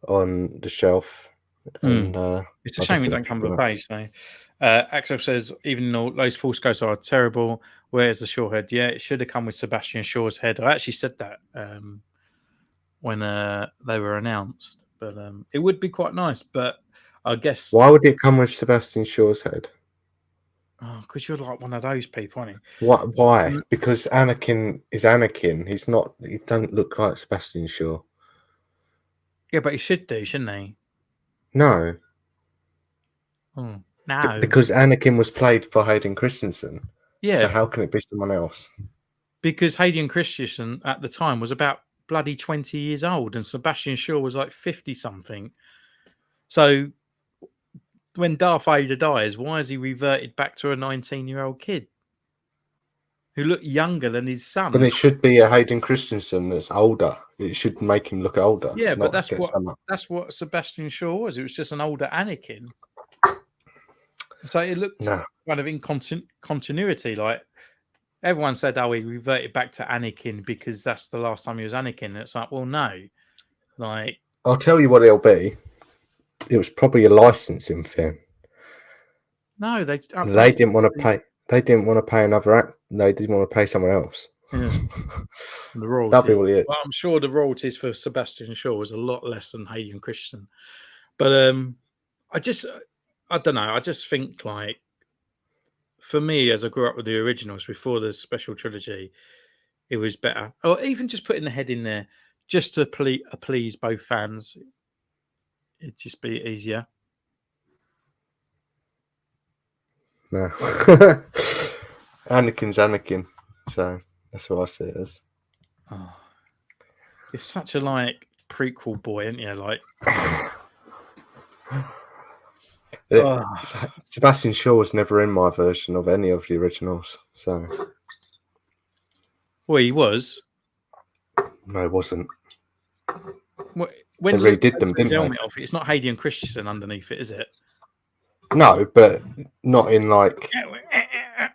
on the shelf. And
it's a shame it don't come with a base. So. Axel says, even though those Force Ghosts are terrible, where's the Shaw head? Yeah, it should have come with Sebastian Shaw's head. I actually said that when they were announced. But it would be quite nice. But I guess...
Why would it come with Sebastian Shaw's head?
Oh, because you're like one of those people, aren't you?
Why? Because Anakin is Anakin. He's not... He doesn't look like Sebastian Shaw.
Yeah, but he should do, shouldn't he?
No.
Oh, no.
Because Anakin was played by Hayden Christensen.
Yeah.
So how can it be someone else?
Because Hayden Christensen at the time was about bloody 20 years old and Sebastian Shaw was like 50-something. So when Darth Vader dies, why has he reverted back to a 19-year-old kid who looked younger than his son?
Then it should be a Hayden Christensen that's older. It should make him look older.
Yeah, but that's what Sebastian Shaw was. It was just an older Anakin. So it looked kind of in continuity. Like everyone said, oh, he reverted back to Anakin because that's the last time he was Anakin. And it's like, well, no. Like,
I'll tell you what it'll be. It was probably a licensing thing.
No, they
didn't want to pay. They didn't want to pay another act. They didn't want to pay someone else.
Yeah. The royalties.
That'll be what it is.
Well, I'm sure the royalties for Sebastian Shaw was a lot less than Hayden Christensen. But I don't know. I just think, like, for me, as I grew up with the originals before the special trilogy, it was better. Or even just putting the head in there just to please both fans. It'd just be easier.
No. Anakin's Anakin. So that's what I see it as.
Oh, it's such a, like, prequel boy, isn't you? Like...
Sebastian Shaw was never in my version of any of the originals. So,
well, he was.
No, he wasn't.
When
they redid them, didn't
they? Off, it's not Hayden Christensen underneath it, is it?
No, but not in like.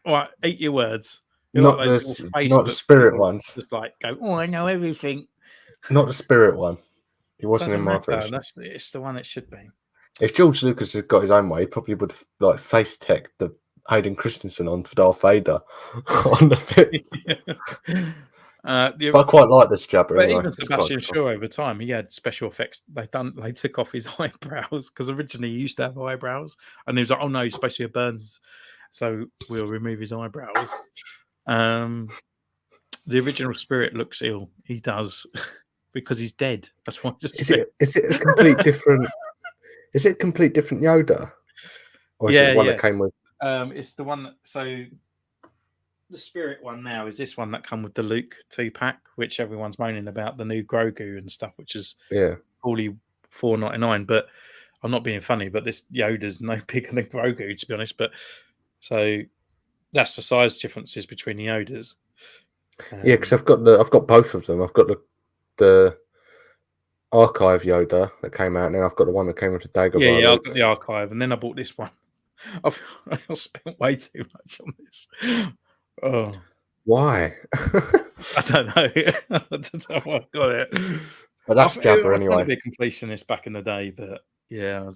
Right, eat your words.
Not the spirit ones.
Just like go. Oh, I know everything.
Not the spirit one. He wasn't in my version.
It's the one it should be.
If George Lucas had got his own way, he probably would have like face tech the Hayden Christensen on for Darth Vader on the film. But I quite like this Jabba.
But even Sebastian Shaw over time, he had special effects. They took off his eyebrows because originally he used to have eyebrows, and he was like, "Oh no, he's supposed to be a Burns, so we'll remove his eyebrows." The original spirit looks ill. He does because he's dead. That's why.
Is it a complete different? Is it a complete different Yoda? Or is it the one that came with?
It's the one that. So the spirit one now is this one that come with the Luke 2-pack, which everyone's moaning about, the new Grogu and stuff, which is only $4.99. But I'm not being funny, but this Yoda's no bigger than Grogu, to be honest. But so that's the size differences between the Yodas.
Yeah, because I've got both of them. I've got the archive Yoda that came out, and then I've got the one that came with the Dagobah.
Yeah, I've got the archive, and then I bought this one. I spent way too much on this. Oh,
why?
I don't know. I don't know why I got it.
But that's Jabba anyway.
I was a completionist back in the day, but yeah,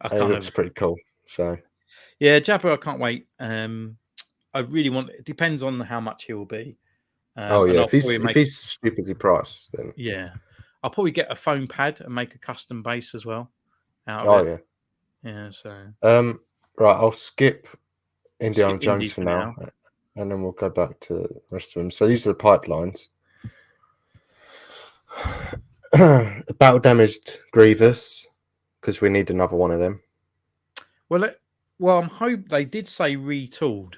it looks pretty cool. So
Yeah, Jabba, I can't wait. I really want. It depends on how much he will be.
Oh
And
yeah,
I'll probably
if
make.
he's stupidly priced, then
Yeah, I'll probably get a foam pad and make a custom base as well out of
oh
it.
yeah.
Yeah, so
Right, I'll skip Indiana
skip
Jones
indie
for
for
now,
now.
and then we'll go back to the rest of them. So these are the pipelines. Battle damaged Grievous, because we need another one of them.
Well, I'm hope they did say retooled,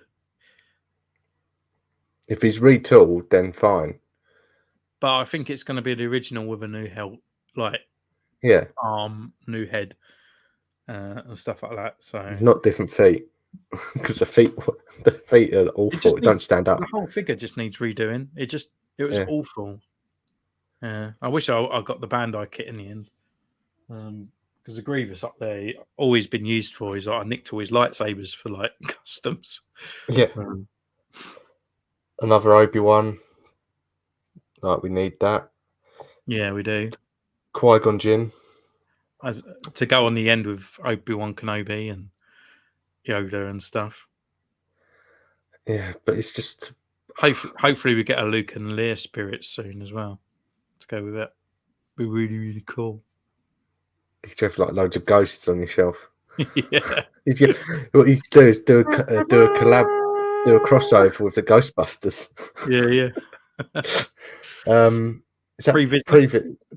If he's retooled, then fine.
but I think it's going to be the original with a new head, like
Yeah,
arm, new head, and stuff like that. So
not different feet, because the feet are
it
awful.
just
It don't
needs
stand up.
the whole figure just needs redoing. It was
Yeah.
awful. Yeah, I wish I got the Bandai kit in the end. Because the Grievous up there always been used for is like I nicked all his lightsabers for like customs.
Yeah. Another Obi-Wan. Like, we need that.
Yeah, we do.
Qui-Gon Jinn.
As to go on the end with Obi-Wan Kenobi and Yoda and stuff.
Yeah, but it's just
Hopefully we get a Luke and Leia spirit soon as well to go with it. Be really, really cool.
you could have like loads of ghosts on your shelf.
Yeah.
What you could do is do a collab, do a crossover with the Ghostbusters.
Yeah.
Is that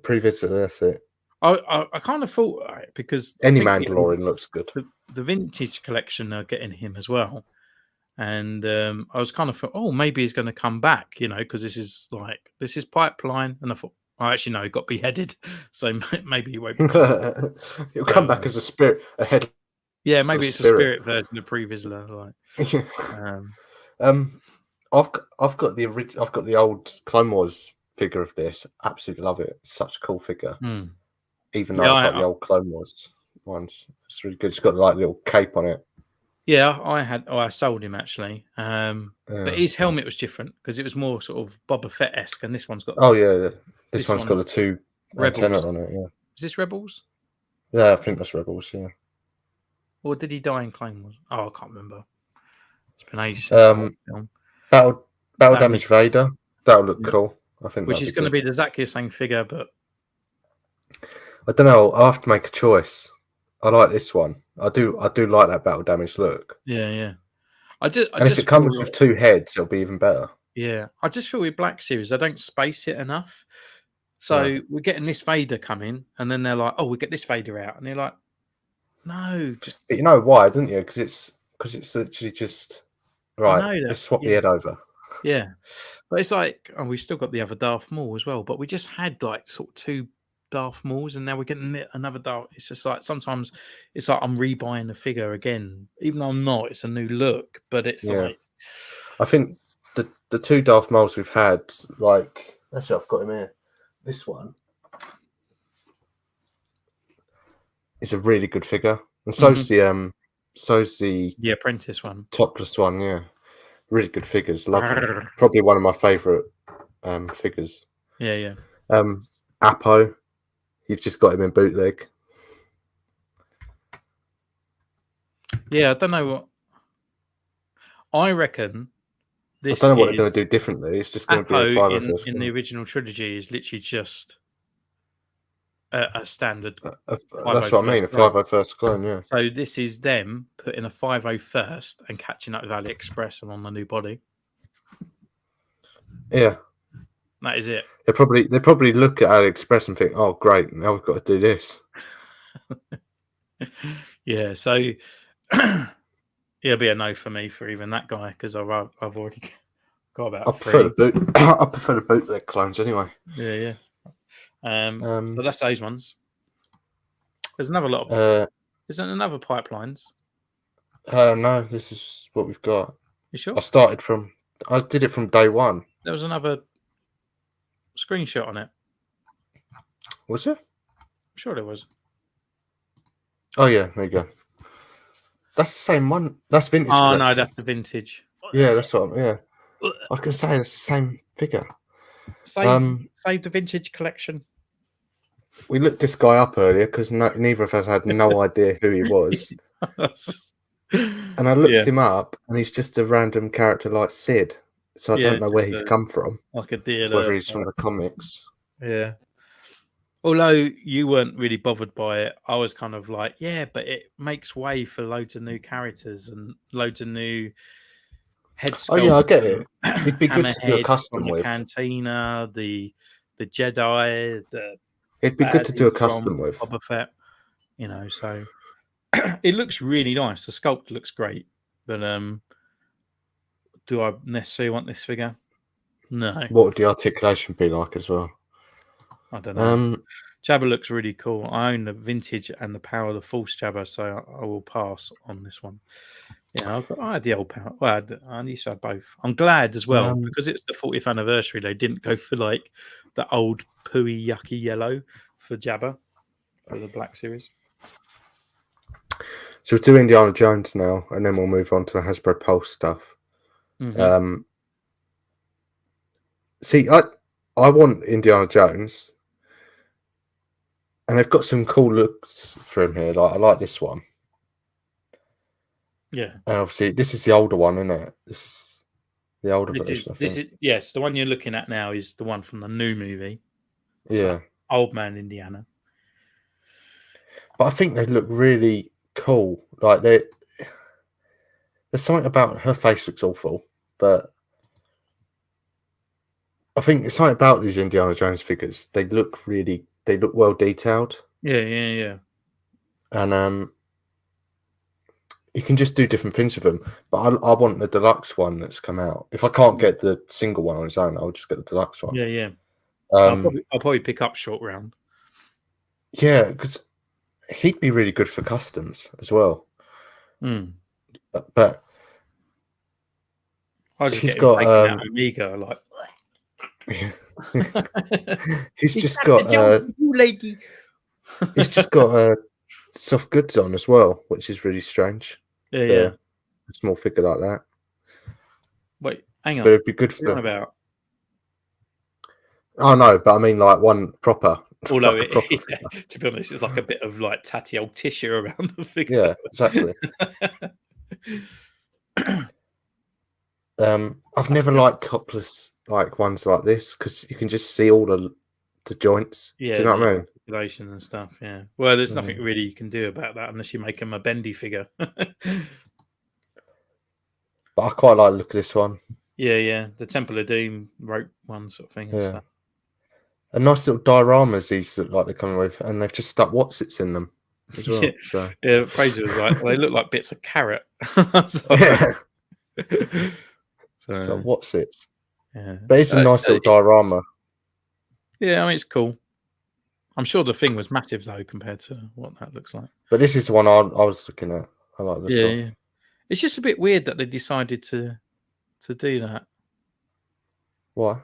Previsit? That's it.
I kind of thought because
Any
I think
Mandalorian looks good.
the vintage collection are getting him as well, and I was kind of thought, oh, maybe he's going to come back, because this is pipeline, and I thought, oh, actually no, he got beheaded, so maybe he won't.
He'll come back as a spirit ahead.
Yeah, maybe it's a spirit version of Pre-Vizsla. Like,
I've got the original. I've got the old Clone Wars figure of this. Absolutely love it. It's such a cool figure. Even though it's like the old Clone Wars ones. It's really good. It's got like a little cape on it.
Yeah, I sold him actually. But his helmet was different because it was more sort of Boba Fett-esque, and this one's got.
Oh yeah, this one's got the two antenna on it. Yeah.
Is this Rebels?
Yeah, I think that's Rebels. Yeah.
Or did he die in Clone Wars? Oh, I can't remember. It's been ages since I watched the film.
Battle Damage Vader. That'll look cool. I think.
Which is going to be exactly the same figure, but
I don't know. I have to make a choice. I like this one. I do like that Battle Damage look.
Yeah.
If it comes with two heads, it'll be even better.
Yeah, I just feel with Black Series, they don't space it enough. So we're getting this Vader coming, and then they're like, "Oh, we get this Vader out," and they're like, "No, just."
But you know why, don't you? Because it's literally just right. Let's swap the head over.
Yeah, but it's like, oh, we've still got the other Darth Maul as well, but we just had like sort of two Darth Mauls, and now we're getting another Darth. It's just like sometimes it's like I'm rebuying the figure again, even though I'm not. It's a new look, but it's like
I think the two Darth Mauls we've had, like actually I've got him here. This one is a really good figure, and so's the
Apprentice one,
topless one. Yeah, really good figures. Lovely. Probably one of my favorite figures.
Yeah.
Apo, you've just got him in bootleg.
Yeah, I don't know what. I reckon this.
I don't know what they're going to do differently. It's just going to be a 501st.
In the original trilogy is literally just a standard.
That's what I mean. A 501st clone. Yeah.
So this is them putting a 501st and catching up with AliExpress and on the new body.
Yeah.
That is it.
They probably look at AliExpress and think, "Oh, great! Now we've got to do this."
Yeah. So it'll be a no for me for even that guy because I've already got about.
I prefer the bootleg clones anyway.
Yeah. So that's those ones. There's another lot. Isn't another pipelines?
No, this is what we've got.
You sure?
I did it from day one.
There was another screenshot on it.
Was there?
I'm sure there was.
Oh yeah, there you go. That's the same one. That's vintage.
Oh no, that's the vintage.
Yeah, that's what. I was gonna say it's the same figure.
Save the vintage collection.
We looked this guy up earlier because neither of us had no idea who he was. And I looked him up, and he's just a random character like Sid. So I don't know where he's come from.
like a dealer.
Whether he's from the comics.
Yeah. Although you weren't really bothered by it, I was kind of like, yeah, but it makes way for loads of new characters and loads of new head sculpts.
Oh yeah, I get it. It'd be good to do a
Hammerhead
custom
from the
with.
Cantina, the Jedi, the
It'd be good to do a custom
from
with.
Boba Fett. You know, so it looks really nice. The sculpt looks great, but do I necessarily want this figure? No.
What would the articulation be like as well?
I don't know. Jabba looks really cool. I own the vintage and the Power of the Force Jabba, so I will pass on this one. Yeah, I had the old Power. Well, I used to have both. I'm glad as well because it's the 40th anniversary. They didn't go for like the old pooey, yucky yellow for Jabba for the Black Series.
So we'll do Indiana Jones now, and then we'll move on to the Hasbro Pulse stuff.
Mm-hmm.
See, I want Indiana Jones, and they've got some cool looks for him here. Like I like this one.
Yeah,
and obviously this is the older one, isn't it? This is the older version.
This is yes, the one you're looking at now is the one from the new movie.
Yeah,
so, Old Man Indiana.
But I think they look really cool. Like there's something about her face looks awful, but I think it's something about these Indiana Jones figures. They look well detailed.
Yeah.
And you can just do different things with them. But I want the deluxe one that's come out. If I can't get the single one on its own, I'll just get the deluxe one.
Yeah. I'll probably pick up Short Round.
Yeah, because he'd be really good for customs as well. But
I just
he's got
Omega like.
he's just got
lady.
He's just got soft goods on as well, which is really strange.
Yeah.
A small figure like that.
Wait, hang on.
But it'd be good for.
About?
Oh no, but I mean like one proper.
Although to be honest, it's like a bit of like tatty old tissue around the figure.
Yeah, exactly. I've never liked topless like ones like this because you can just see all the joints.
Yeah,
do you know what I mean?
Articulation and stuff. Yeah. Well, there's nothing really you can do about that unless you make him a bendy figure.
But I quite like the look of this one.
Yeah. The Temple of Doom rope one sort of thing.
Yeah.
And stuff.
A nice little dioramas these look like they're coming with, and they've just stuck Watsits in them as well.
Yeah, Fraser was like, they look like bits of carrot.
So Watsits.
Yeah.
But it's a nice little diorama.
Yeah, I mean, it's cool. I'm sure the thing was massive, though, compared to what that looks like.
But this is the one I was looking at. I like the
yeah. It's just a bit weird that they decided to do that.
Why?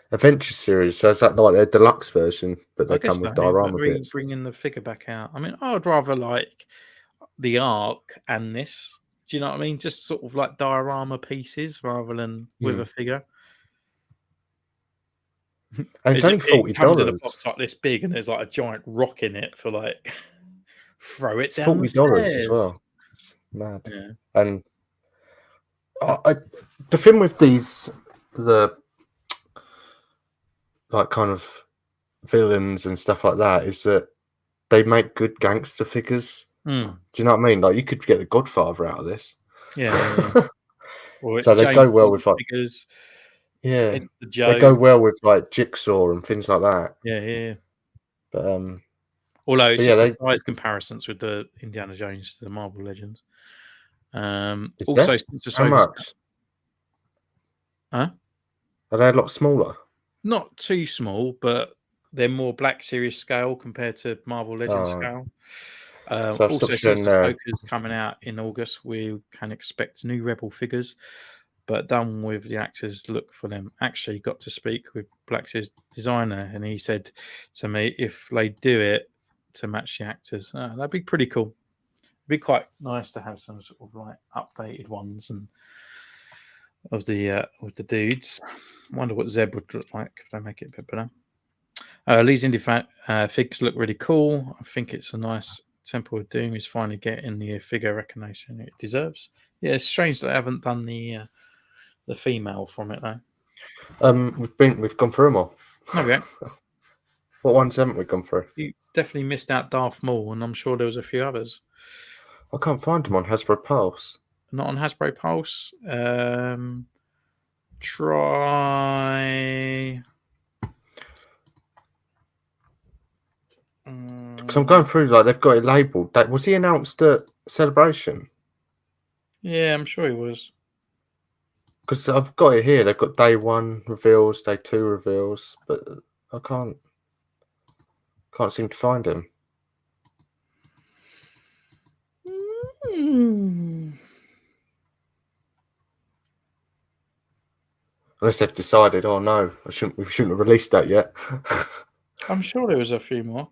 Adventure series, so is that like their deluxe version, but they come with diorama bits?
Bringing the figure back out. I mean, I would rather like the Ark and this. Do you know what I mean? Just sort of like diorama pieces rather than with a figure.
And it's only $40.
It comes in a box like this big, and there's like a giant rock in it for like throw it down.
$40 as well. It's mad.
Yeah.
And the thing with the like kind of villains and stuff like that is that they make good gangster figures. Do you know what I mean? Like you could get the Godfather out of this.
Yeah.
So they go well with like
figures.
Yeah, they go well with like Jigsaw and things like that.
Yeah.
But
although it's just size comparisons with the Indiana Jones to the Marvel Legends. Also,
how much?
Huh?
Are they a lot smaller?
Not too small, but they're more Black Series scale compared to Marvel Legends scale.
So
also, since Ahsoka's coming out in August, we can expect new Rebel figures. But done with the actors, look for them. Actually, got to speak with Black Series designer, and he said to me, if they do it to match the actors, that'd be pretty cool. It'd be quite nice to have some sort of like updated ones and of the dudes. I wonder what Zeb would look like if they make it a bit better. Lee's Indie figs look really cool. I think it's a nice Temple of Doom is finally getting the figure recognition it deserves. Yeah, it's strange that I haven't done the female from it though.
We've gone through them all.
No, we haven't.
What ones haven't we gone through?
You definitely missed out Darth Maul, and I'm sure there was a few others.
I can't find them on Hasbro Pulse.
Not on Hasbro Pulse. Try.
Because I'm going through, like, they've got it labelled. Was he announced at Celebration?
Yeah, I'm sure he was.
Because I've got it here. They've got day 1 reveals, day 2 reveals, but I can't seem to find him. Unless they've decided, oh no, we shouldn't have released that yet.
I'm sure there was a few more.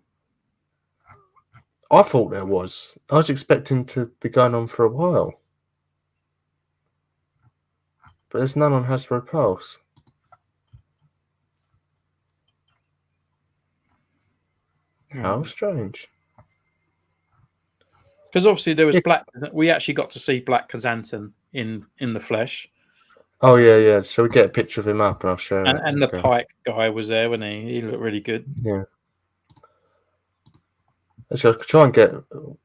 I thought there was. I was expecting to be going on for a while. But there's none on Hasbro Pulse. How strange.
Because obviously there was Black. We actually got to see Black Kazantan in the flesh.
Oh yeah. So we get a picture of him up, and I'll show it.
And the Pike guy was there, wasn't he? He looked really good.
Yeah. Actually, I could try and get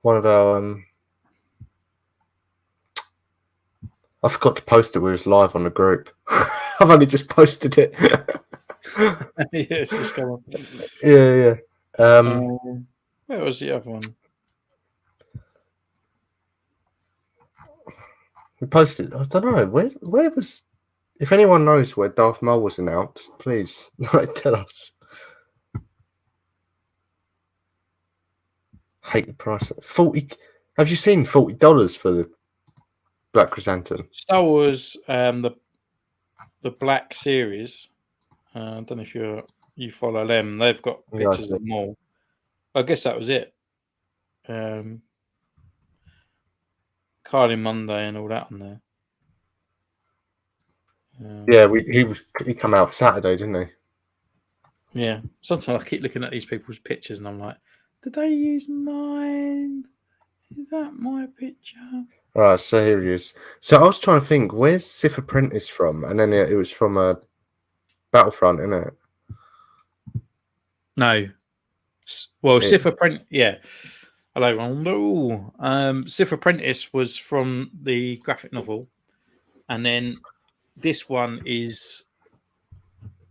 one of our. I forgot to post it. We was live on the group. I've only just posted it.
Yeah, it's just come on.
Yeah.
Where was the other one?
We posted. I don't know where was. If anyone knows where Darth Maul was announced, please tell us. Hate the price. 40. Have you seen $40 for the Black Chrysanthemum?
Star Wars, the Black series. I don't know if you follow them. They've got pictures of them all. I guess that was it. Callum Monday and all that on there.
Yeah, he come out Saturday, didn't he?
Yeah. Sometimes I keep looking at these people's pictures and I'm like, did they use mine? Is that my picture?
All right, so here he is. So I was trying to think, where's Sith Apprentice from? And then it was from a Battlefront, isn't it?
No. Well, Sith Apprentice, yeah. Hello, no. Sith Apprentice was from the graphic novel, and then this one is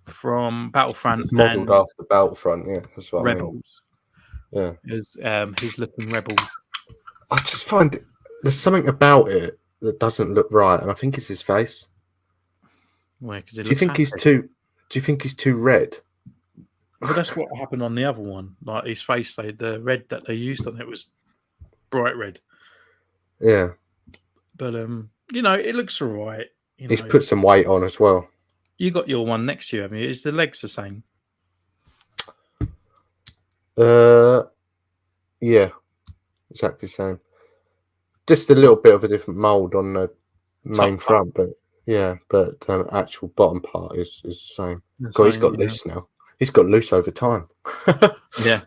from Battlefront.
It's modelled after Battlefront, yeah. That's what
Rebels.
I mean. Yeah.
He's looking Rebels.
I just find there's something about it that doesn't look right, and I think it's his face.
Where?
Do you think he's too red?
Well, that's what happened on the other one. Like his face, the red that they used on it was bright red.
Yeah.
But it looks alright.
He's put some weight on as well.
You got your one next to you, haven't you? Is the legs the same?
Yeah, exactly the same. Just a little bit of a different mold on the main front, but actual bottom part is the same. God, he's got loose now. He's got loose over time.
Yeah.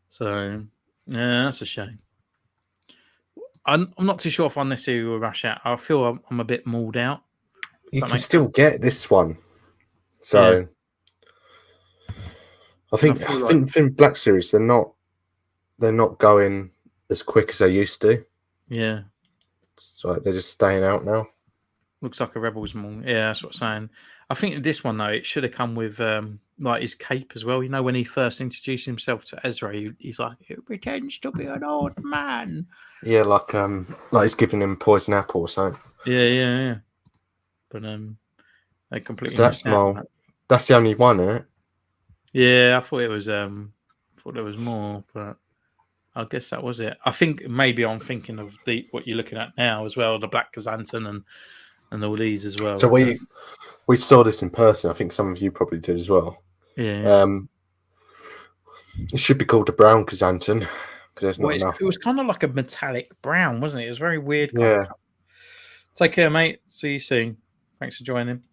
So, yeah, that's a shame. I'm not too sure if I necessarily will rush out. I feel I'm a bit mauled out.
You can still get this one. So, yeah. I think Black Series, they're not going as quick as they used to.
Yeah.
So they're just staying out now.
Looks like a Rebels maul. Yeah, that's what I'm saying. I think this one, though, it should have come with like his cape as well. You know, when he first introduced himself to Ezra, he's like, "It pretends to be an old man."
Yeah, like he's giving him poison apple or something.
Yeah. But they completely.
So that's Maul. That's the only one, isn't it?
Yeah, I thought it was. Thought there was more, but I guess that was it. I think maybe I'm thinking of what you're looking at now as well, the Black Kazantan and all these as well.
So we saw this in person. I think some of you probably did as well.
Yeah.
It should be called the Brown Kazantan. There's not enough.
It was kind of like a metallic brown, wasn't it? It was very weird.
Yeah.
Take care, mate. See you soon. Thanks for joining.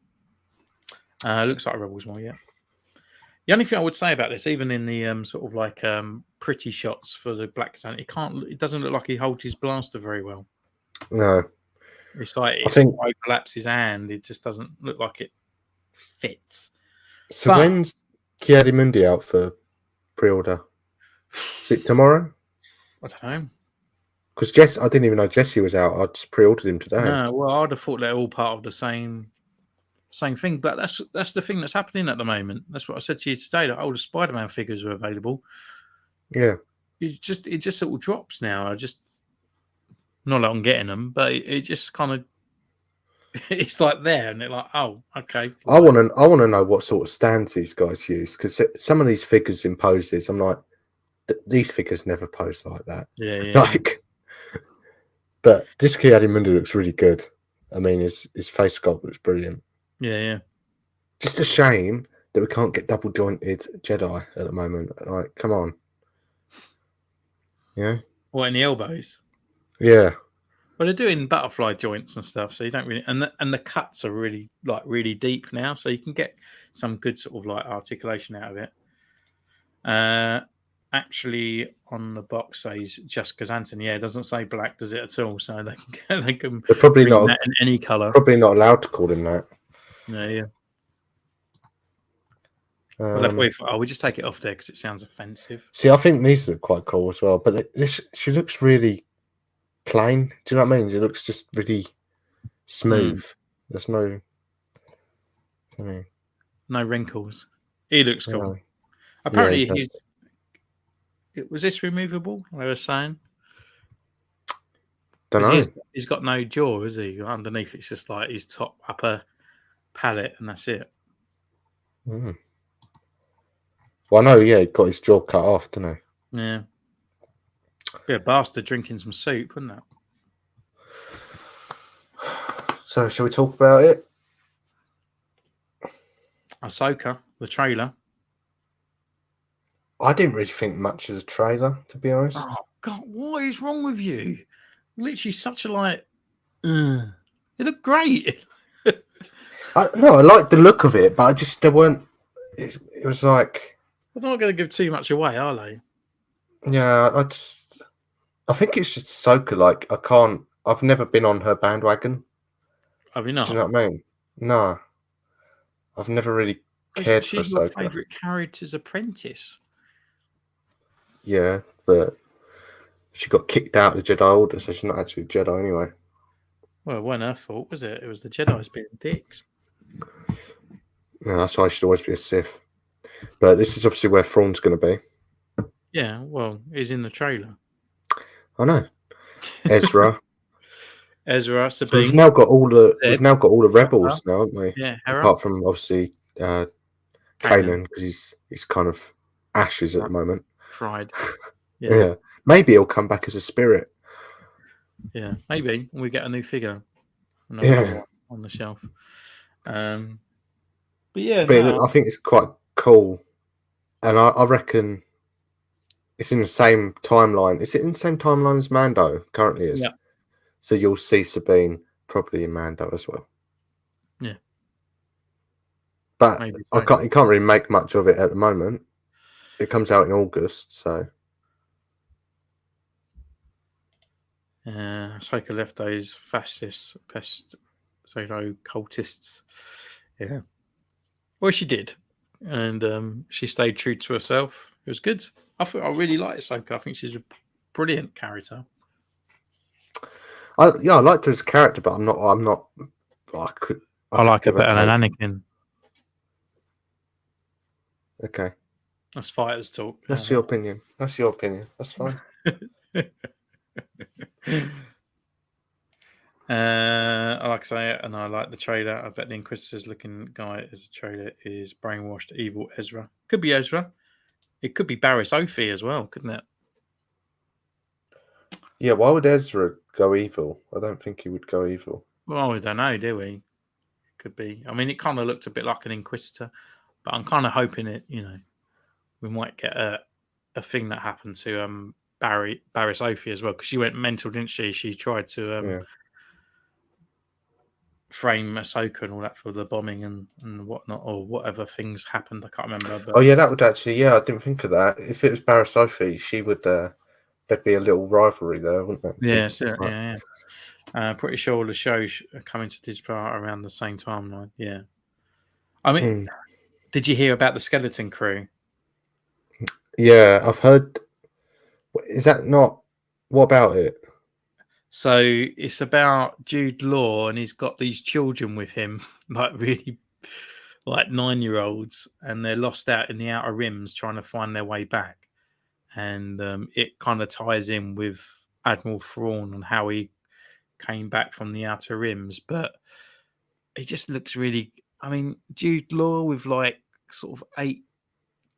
Looks like a Rebels more, yeah. The only thing I would say about this, even in the sort of like pretty shots for the Black Casante. It doesn't look like he holds his blaster very well.
No,
It's like
I think
overlaps his hand. It just doesn't look like it fits.
so.
But-
When's Chiarimundi out for pre-order? Is it tomorrow?
I don't know.
Because I didn't even know Jesse was out. I just pre-ordered him today.
No, well, I'd have thought they're all part of the same thing. But that's the thing that's happening at the moment. That's what I said to you today. That all the Spider-Man figures are available.
Yeah.
It just all drops now. Not that I'm getting them, but it just kind of it's like there, and they're like, oh, okay.
I want to know what sort of stands these guys use, because some of these figures in poses, I'm like, these figures never pose like that.
Yeah.
Like, but this Chiarimundi looks really good. I mean, his face sculpt looks brilliant.
Yeah.
Just a shame that we can't get double jointed Jedi at the moment. Like, come on. Yeah.
What, in the elbows?
Yeah.
Well, they're doing butterfly joints and stuff, so you don't really, and the cuts are really deep now, so you can get some good sort of like articulation out of it. Actually, on the box says just Casante. Yeah, it doesn't say black, does it at all? So they can
They're probably
bring
not
that in any color.
Probably not allowed to call him that.
Yeah. Well, we just take it off there because it sounds offensive.
See, I think these look quite cool as well, but she looks really plain. Do you know what I mean? She looks just really smooth. There's no,
no wrinkles. He looks cool.
No.
Apparently, was this removable? I was saying.
Don't know.
He's got no jaw, is he? Underneath, it's just like his top upper palate, and that's it.
Mm. Well, I know. Yeah, he got his jaw cut off, didn't he?
Yeah. Be a bastard drinking some soup, wouldn't it?
So, shall we talk about it?
Ahsoka, the trailer.
I didn't really think much of the trailer, to be honest.
Oh God, what is wrong with you? Literally, such a like. It looked great.
I like the look of it, but there weren't. It was like.
They're not going to give too much away, are they?
Yeah, I think it's just Ahsoka. Like, I've never been on her bandwagon.
Have you not?
Do you know what I mean? No. I've never really cared for Ahsoka.
She's your favourite character's apprentice.
Yeah, but she got kicked out of the Jedi Order, so she's not actually a Jedi anyway.
Well, it wasn't her fault, was it? It was the Jedi's being dicks.
Yeah, that's why I should always be a Sith. But this is obviously where Thrawn's going to be.
Yeah, well, he's in the trailer.
I know. Ezra,
Sabine.
So we've now got all the rebels now, haven't we?
Yeah, Hera.
Apart from obviously Kanan, because he's kind of ashes at the moment.
Fried.
Yeah. Maybe he'll come back as a spirit.
Yeah, maybe we get a new figure. On the shelf. But yeah,
I think it's quite cool, and I reckon it's in the same timeline. Is it in the same timeline as Mando currently is?
Yeah.
So you'll see Sabine probably in Mando as well.
Yeah.
But you can't really make much of it at the moment. It comes out in August, so.
Ahsoka left those fascist, cultists. Yeah. Well, she did. And she stayed true to herself. It was good. I really like Ahsoka. I think she's a brilliant character.
I liked her as a character, but I'm not.
I like her better than Anakin.
Okay.
That's fighters talk.
That's your opinion. That's fine.
I like to say it, and I like the trailer. I bet the Inquisitor's looking guy as a trailer is brainwashed evil Ezra. Could be Ezra. It could be Barriss Ophi as well, couldn't it?
Yeah, why would Ezra go evil? I don't think he would go evil.
Well, we don't know, do we? Could be. I mean, it kind of looked a bit like an Inquisitor, but I'm kind of hoping we might get a thing that happened to Barriss Ophi as well, because she went mental, didn't she? She tried to frame Ahsoka and all that for the bombing and whatnot, or whatever things happened. I can't remember. But
Oh yeah, that would actually. Yeah, I didn't think of that. If it was Barra Sophie, she would. There'd be a little rivalry there, wouldn't there?
yeah, so, yeah. Pretty sure all the shows are coming to Disney around the same timeline. Yeah. I mean, did you hear about the Skeleton Crew?
Yeah, I've heard. Is that not? What about it?
So it's about Jude Law, and he's got these children with him, like really, like 9-year-olds, and they're lost out in the Outer Rims trying to find their way back. And it kind of ties in with Admiral Thrawn and how he came back from the Outer Rims, but it just looks really. I mean, Jude Law with like sort of 8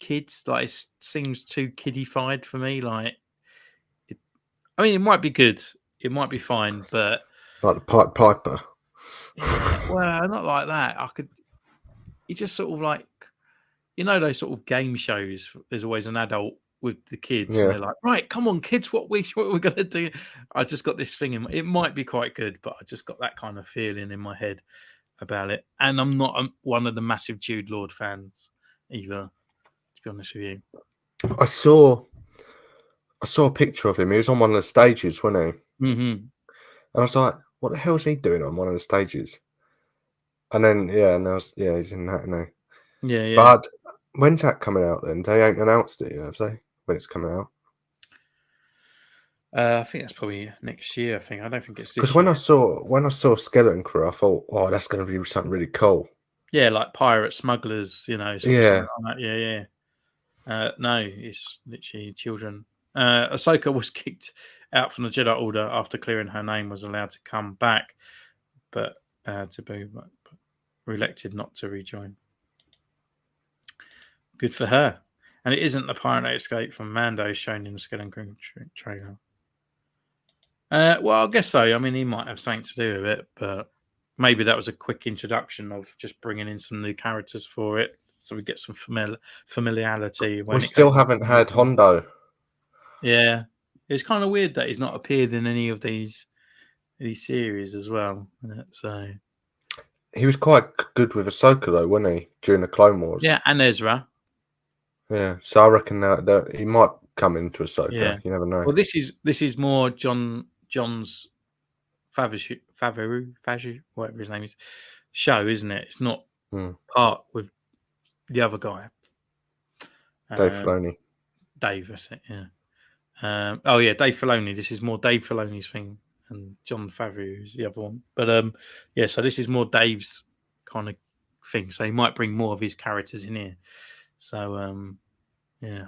kids, like it seems too kiddified for me. Like, I mean, it might be good, it might be fine, but
Like the Pied Piper.
yeah, well, not like that. You just sort of like, those sort of game shows. There's always an adult with the kids, and they're like, "Right, come on, kids, what we're gonna do?" I just got this thing it might be quite good, but I just got that kind of feeling in my head about it. And I'm not one of the massive Jude Law fans either, to be honest with you.
I saw a picture of him. He was on one of the stages, wasn't he?
Mm-hmm.
And I was like, "What the hell is he doing on one of the stages?" And then he's in that now.
Yeah.
But when's that coming out? Then they ain't announced it yet, have they? When it's coming out?
I think that's probably next year. I don't think it's this
Because
year.
when I saw Skeleton Crew, I thought, "Oh, that's going to be something really cool."
Yeah, like pirate smugglers, sort of something like that. Yeah. No, it's literally children. Ahsoka was kicked out from the Jedi Order after clearing her name was allowed to come back, but Taboo but elected not to rejoin. Good for her. And it isn't the pirate escape from Mando shown in the Skeleton Crew trailer. Well, I guess so. I mean, he might have something to do with it, but maybe that was a quick introduction of just bringing in some new characters for it, so we get some familiarity.
We still haven't had Hondo.
Yeah, it's kind of weird that he's not appeared in any of these series as well. So
he was quite good with Ahsoka though, wasn't he? During the Clone Wars.
Yeah, and Ezra.
Yeah, so I reckon that he might come into Ahsoka.
Yeah.
You never know.
Well, this is more John's Favreau, whatever his name is, show, isn't it? It's not part with the other guy.
Dave Filoni.
Dave, that's it, yeah. Dave Filoni. This is more Dave Filoni's thing, and John Favreau is the other one. But so this is more Dave's kind of thing. So he might bring more of his characters in here. So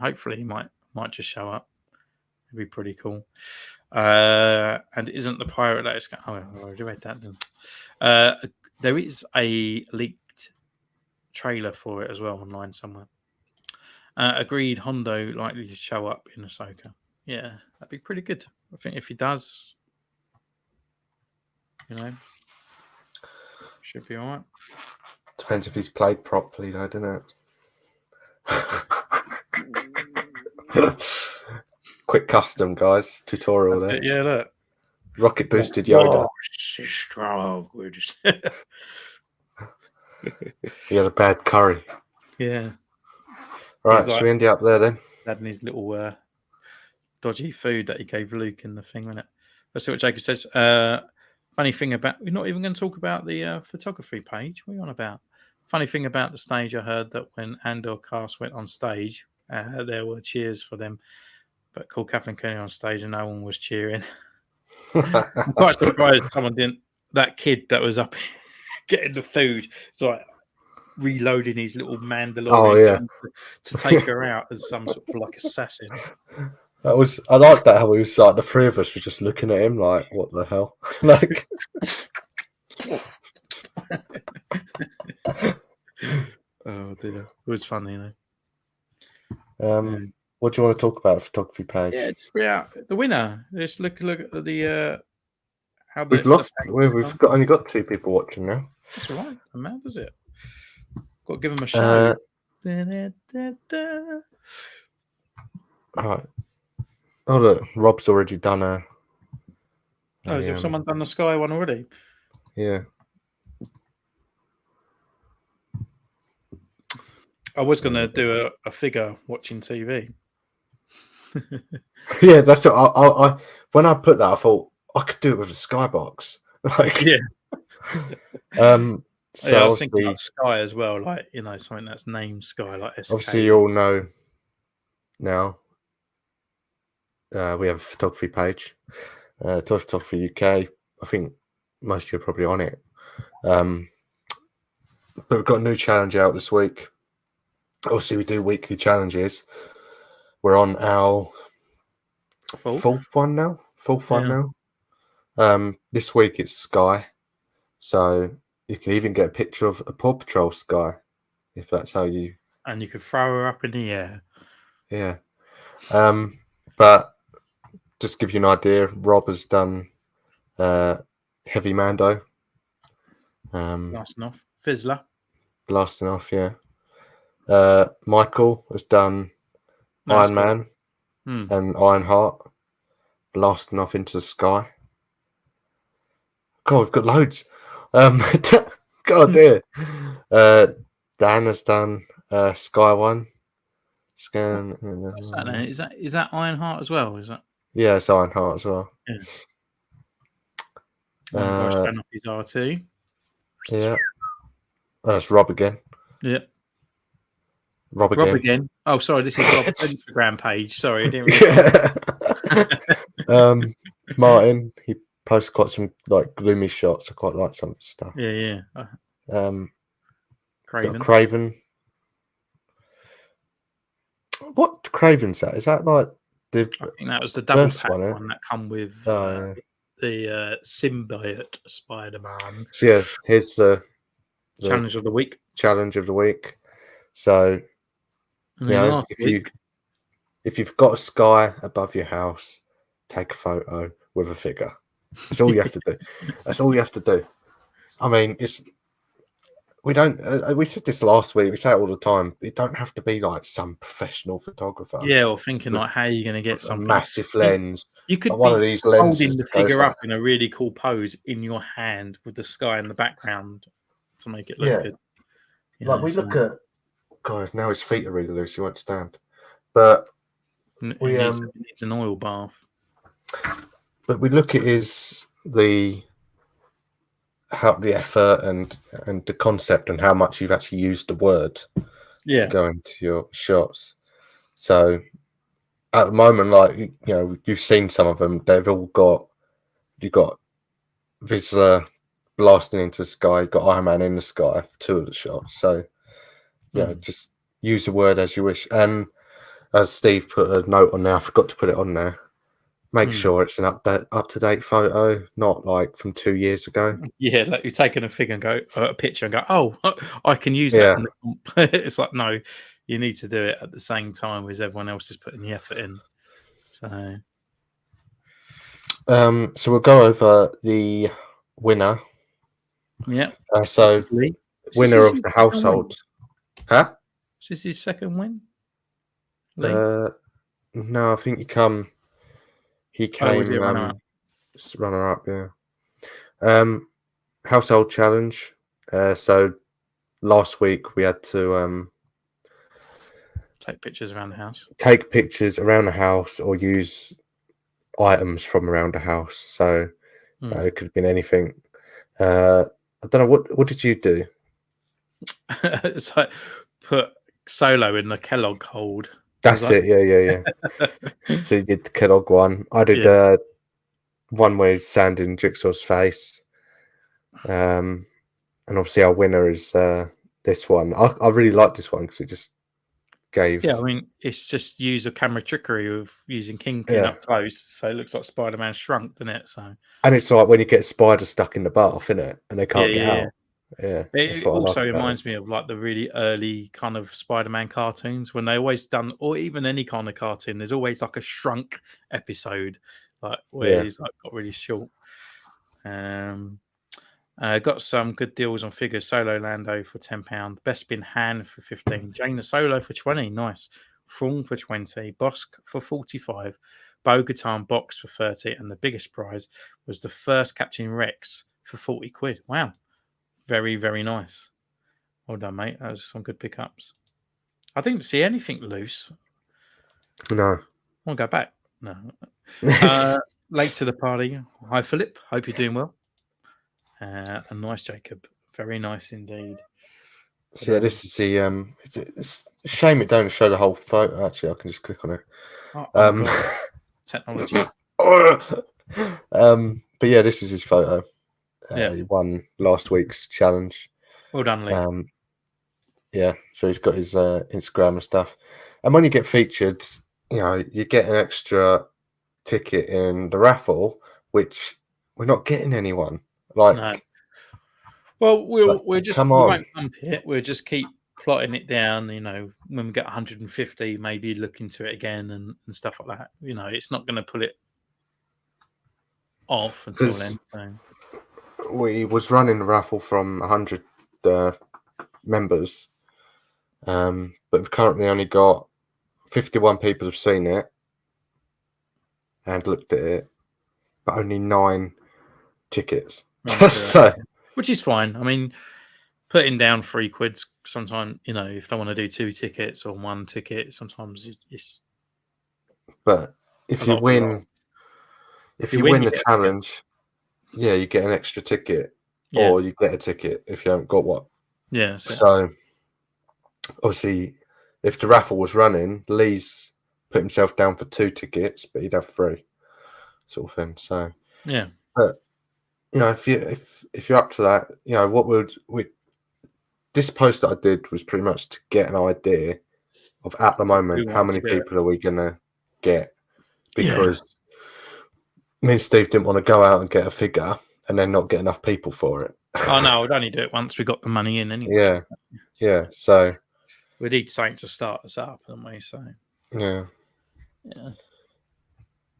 hopefully he might just show up. It'd be pretty cool. And isn't the pirate that is? Oh, I already read that then. There is a leaked trailer for it as well online somewhere. Agreed, Hondo likely to show up in Ahsoka. Yeah, that'd be pretty good. I think if he does, should be all right.
Depends if he's played properly, though, doesn't it? Quick custom, guys. Tutorial there.
Yeah, look.
Rocket boosted Yoda.
Strong.
He had a bad curry.
Yeah.
Right, should we end it up there then?
Having his little dodgy food that he gave Luke in the thing, wasn't it? Let's see what Jacob says. Funny thing about, we're not even going to talk about the photography page. What are you on about? Funny thing about the stage, I heard that when Andor cast went on stage, there were cheers for them, but called Kathleen Kennedy on stage and no one was cheering. I'm quite surprised someone didn't. That kid that was up getting the food, it's like reloading his little Mandalorian to take her out as some sort of like assassin.
I like that how he was like the three of us were just looking at him like, what the hell? Like
oh dear. It was funny,
what do you want to talk about the photography page?
Yeah, just bring out the winner. Let's look at the how
we've lost. We've only got 2 people watching now.
That's all right. Man, does it? Got to give them a show.
All right. Oh look, Rob's already done
has someone done the Sky one already?
Yeah.
I was going to do a figure watching TV.
Yeah, that's what I when I put that, I thought I could do it with a skybox. Like,
Yeah.
So
I was thinking
obviously,
like Sky as well, like something that's named Sky, like SK.
obviously you all know now. We have a photography page, Toy Photography UK. I think most of you are probably on it. But we've got a new challenge out this week. Obviously, we do weekly challenges. We're on our fourth one now. This week it's Sky. So you can even get a picture of a Paw Patrol Sky, if that's how you...
And you could throw her up in the air.
Yeah. But just to give you an idea, Rob has done Heavy Mando.
Blasting off. Fizzler.
Blasting off, yeah. Michael has done
Nice
Iron Man and Ironheart, blasting off into the sky. God, we've got loads. God dear. Dan has done Sky One. Scan.
What's that then? Is that Ironheart as well? Is that?
Yeah, it's Ironheart as well.
Yeah. One guy's showing off his R2.
Yeah. Oh, that's Rob again.
Yeah.
Rob
again. Oh, sorry, this is Rob's Instagram page. Sorry, I didn't
really. Martin, he posts quite some like gloomy shots. I quite like some of his stuff.
Yeah. Craven.
Craven. What Craven's that? Is that like the?
I think that was the double pack
one
that come with the symbiote Spider-Man.
So yeah, here's the
challenge of the week.
Challenge of the week. So if you've got a sky above your house, take a photo with a figure. That's all you have to do. That's all you have to do. I mean, we don't. We said this last week. We say it all the time. It don't have to be like some professional photographer.
Yeah, or thinking like how you're going to get something.
A massive lens.
You could
like one of these lenses
holding the figure up in a really cool pose in your hand with the sky in the background to make it look good.
Like we look at. God, now his feet are really loose. He won't stand. But
he needs an oil bath.
But we look at the effort and the concept and how much you've actually used the word to go into your shots. So at the moment, like you've seen some of them. They've all got Vizsla blasting into the sky. You've got Iron Man in the sky for 2 of the shots. So just use the word as you wish. And as Steve put a note on there, I forgot to put it on there. Make sure it's an up-to-date photo, not like from 2 years ago.
Yeah, like you're taking a figure and a picture and go, oh, I can use that. Yeah. It's like, no, you need to do it at the same time as everyone else is putting the effort in.
So we'll go over the winner.
Yeah.
So winner of the household. Huh?
Is this his second win?
No, I think he came runner-up, yeah. Household challenge. So last week we had to
take pictures around the house.
Take pictures around the house or use items from around the house. So it could have been anything. I don't know, what did you do?
It's like put Solo in the Kellogg hold.
That's it, yeah. So you did the Kellogg one. I did one where he's sanding Jigsaw's face. And obviously our winner is this one. I really like this one because it just gave...
Yeah, I mean, it's just use of camera trickery of using Kingpin up close. So it looks like Spider-Man shrunk, doesn't it? So.
And it's like when you get a spider stuck in the bath, isn't it? And they can't get out. Yeah,
it also reminds me of like the really early kind of Spider-Man cartoons when they always done, or even any kind of cartoon. There's always like a shrunk episode, like where he's like got really short. Got some good deals on figures. Solo Lando for £10, Best Bin Han for 15, Jaina Solo for 20, nice. Thrawn for 20, Bosk for 45, Bo-Katan box for 30, and the biggest prize was the first Captain Rex for 40 quid. Wow. Very, very nice. Well done, mate. That was some good pickups. I didn't see anything loose.
No.
I'll go back. No. Late to the party. Hi, Philip. Hope you're doing well. And nice, Jacob. Very nice indeed.
So, yeah, this is the it's a shame it don't show the whole photo. Actually, I can just click on it.
Oh God. Technology.
But yeah, this is his photo.
Yeah.
He won last week's challenge.
Well done, Lee.
Yeah, so he's got his Instagram and stuff. And when you get featured, you know, you get an extra ticket in the raffle, which we're not getting anyone. Like,
No. Well, we'll just
come
we
on.
won't pump it. We'll just keep plotting it down. You know, when we get 150, maybe look into it again and stuff like that. You know, it's not going to pull it off until then. So.
We was running the raffle from 100 members, but we've currently only got 51 people have seen it and looked at it, but only 9 tickets. So,
which is fine. I mean, putting down £3 sometimes, you know, if I want to do 2 tickets or 1 ticket, sometimes it's.
But if you win, the challenge, yeah, you get an extra ticket, or you get a ticket if you haven't got one.
Yeah.
So obviously, if the raffle was running, Lee's put himself down for 2 tickets, but he'd have 3, sort of thing. So
yeah,
but you know, if you're up to that, you know, what this post that I did was pretty much to get an idea of at the moment how many people are we gonna get, because me and Steve didn't want to go out and get a figure and then not get enough people for it.
Oh no, we'd only do it once we got the money in anyway.
Yeah. So
we need something to start us up, don't we? So
yeah.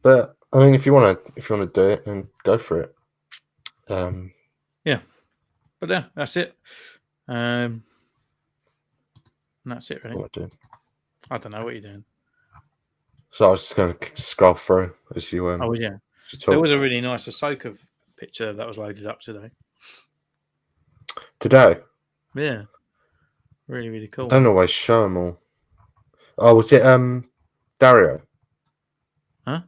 But
I mean, if you want to do it, then go for it.
Yeah, but yeah, that's it. And that's it, really.
What am I doing?
I don't know what you're doing.
So I was just going to scroll through as you.
Oh yeah, there was a really nice Ahsoka picture that was loaded up today. Yeah, really, really cool.
Don't always show them all. Oh, was it Dario?
Huh?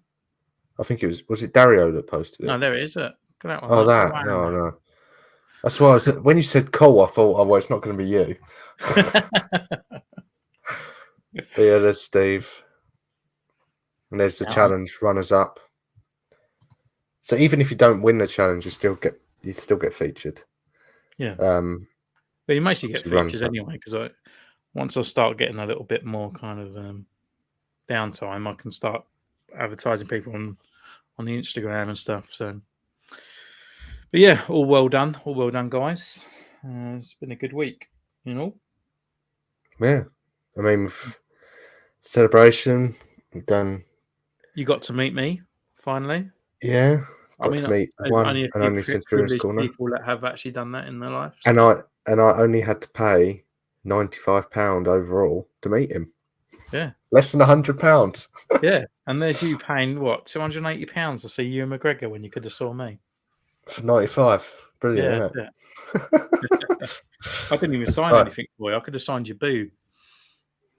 I think it was. Was it Dario that posted it?
No, there it is. Look at that one.
Oh, that. Oh no. That's why when you said Cole, I thought, oh well, it's not going to be you. But yeah, there's Steve, and there's the challenge runners up. So even if you don't win the challenge, you still get featured.
Yeah. But you mostly get featured anyway, because once I start getting a little bit more kind of downtime, I can start advertising people on the Instagram and stuff. So, but yeah, all well done, guys. It's been a good week, you know.
Yeah, I mean, celebration we've done.
You got to meet me finally.
Yeah, I mean, to meet one and only Centurion's Corner
people that have actually done that in their life.
So. And I only had to pay £95 overall to meet him.
Yeah,
less than £100.
Yeah, and there's you paying what, £280 to see Ewan McGregor when you could have saw me
for 95. Brilliant,
isn't it? I didn't even sign anything for you. I could have signed your boob.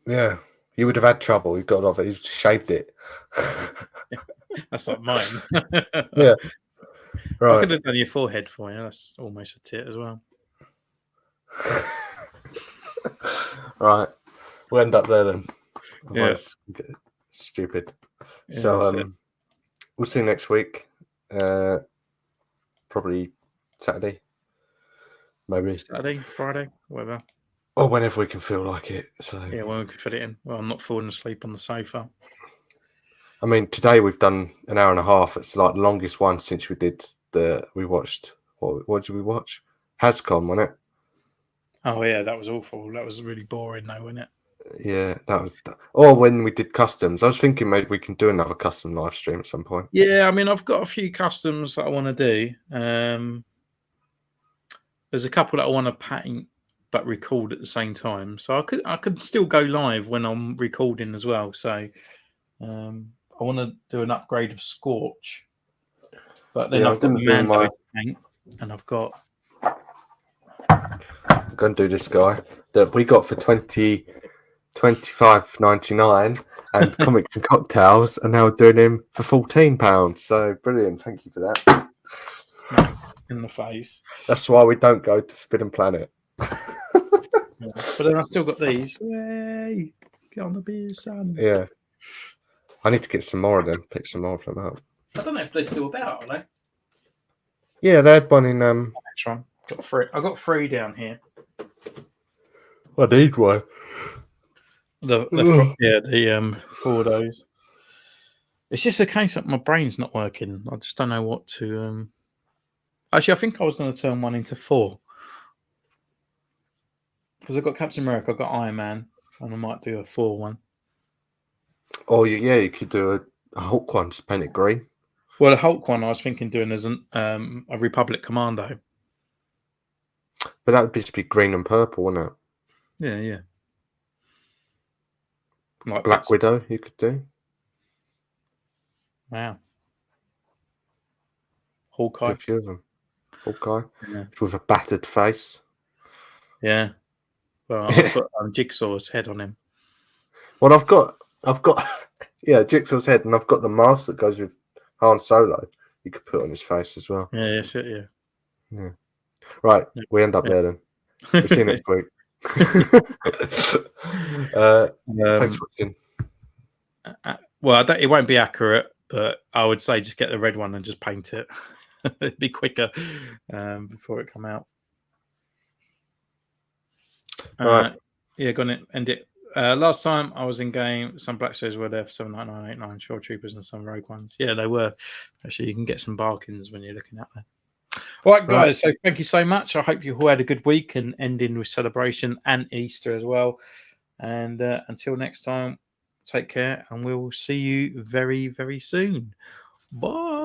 Yeah, you would have had trouble. He got off it. He shaved it.
That's not mine.
Yeah, right.
I could have done your forehead for you. That's almost a tit as well.
Right, we'll end up there then.
Yeah.
Stupid.
Yeah,
so we'll see you next week. Probably Saturday, maybe
Saturday, Friday, whatever,
or whenever we can feel like it. So
yeah, when we can fit it in. Well, I'm not falling asleep on the sofa.
I mean, today we've done an hour and a half. It's like the longest one since we watched. What did we watch? Hascom, wasn't it?
Oh yeah, that was awful. That was really boring, though, wasn't it?
Yeah, that was. Or when we did customs, I was thinking maybe we can do another custom live stream at some point.
Yeah, I mean, I've got a few customs that I want to do. There's a couple that I want to paint but record at the same time, so I could still go live when I'm recording as well. So I want to do an upgrade of Scorch, but then I've got the Mando paint, and I've got.
I'm going to do this guy that we got for 20 £25.99, and Comics and Cocktails are now doing him for £14. So brilliant! Thank you for that.
Smack in the face.
That's why we don't go to Forbidden Planet.
Yeah. But then I've still got these. Yay! Get on the beer, son.
Yeah, I need to get some more of them. Pick some more of them up.
I don't know if they're still about, are they?
Yeah, they had one in
Next one. I got three down here.
I need one.
The Fordos. It's just a case that my brain's not working. I just don't know what to. Actually, I think I was going to turn one into 4 because I've got Captain America, I've got Iron Man, and I might do a 4 one.
Oh yeah, you could do a Hulk one. Just paint it green.
Well, the Hulk one I was thinking doing as a Republic Commando.
But that would just be green and purple, wouldn't it?
Yeah. Like
Black Widow, you could do.
Wow.
Do
Hawkeye.
a few of them. Hawkeye
Yeah.
with a battered face.
Yeah. Well, I'll put Jigsaw's head on him.
Well, I've got, yeah, Jigsaw's head, and I've got the mask that goes with Han Solo. You could put on his face as well.
Yeah, that's it.
Yeah. Right, we end up there then. We'll see you next week. Thanks for watching.
Well, it won't be accurate, but I would say just get the red one and just paint it. It'd be quicker before it come out.
Right.
Yeah, gonna end it. Last time I was in game, some Black Series were there for 79989 Shore Troopers and some Rogue Ones. Yeah, they were. Actually, you can get some bargains when you're looking at them. All right, guys. So thank you so much. I hope you all had a good week and ending with celebration and Easter as well. And until next time, take care, and we'll see you very, very soon. Bye.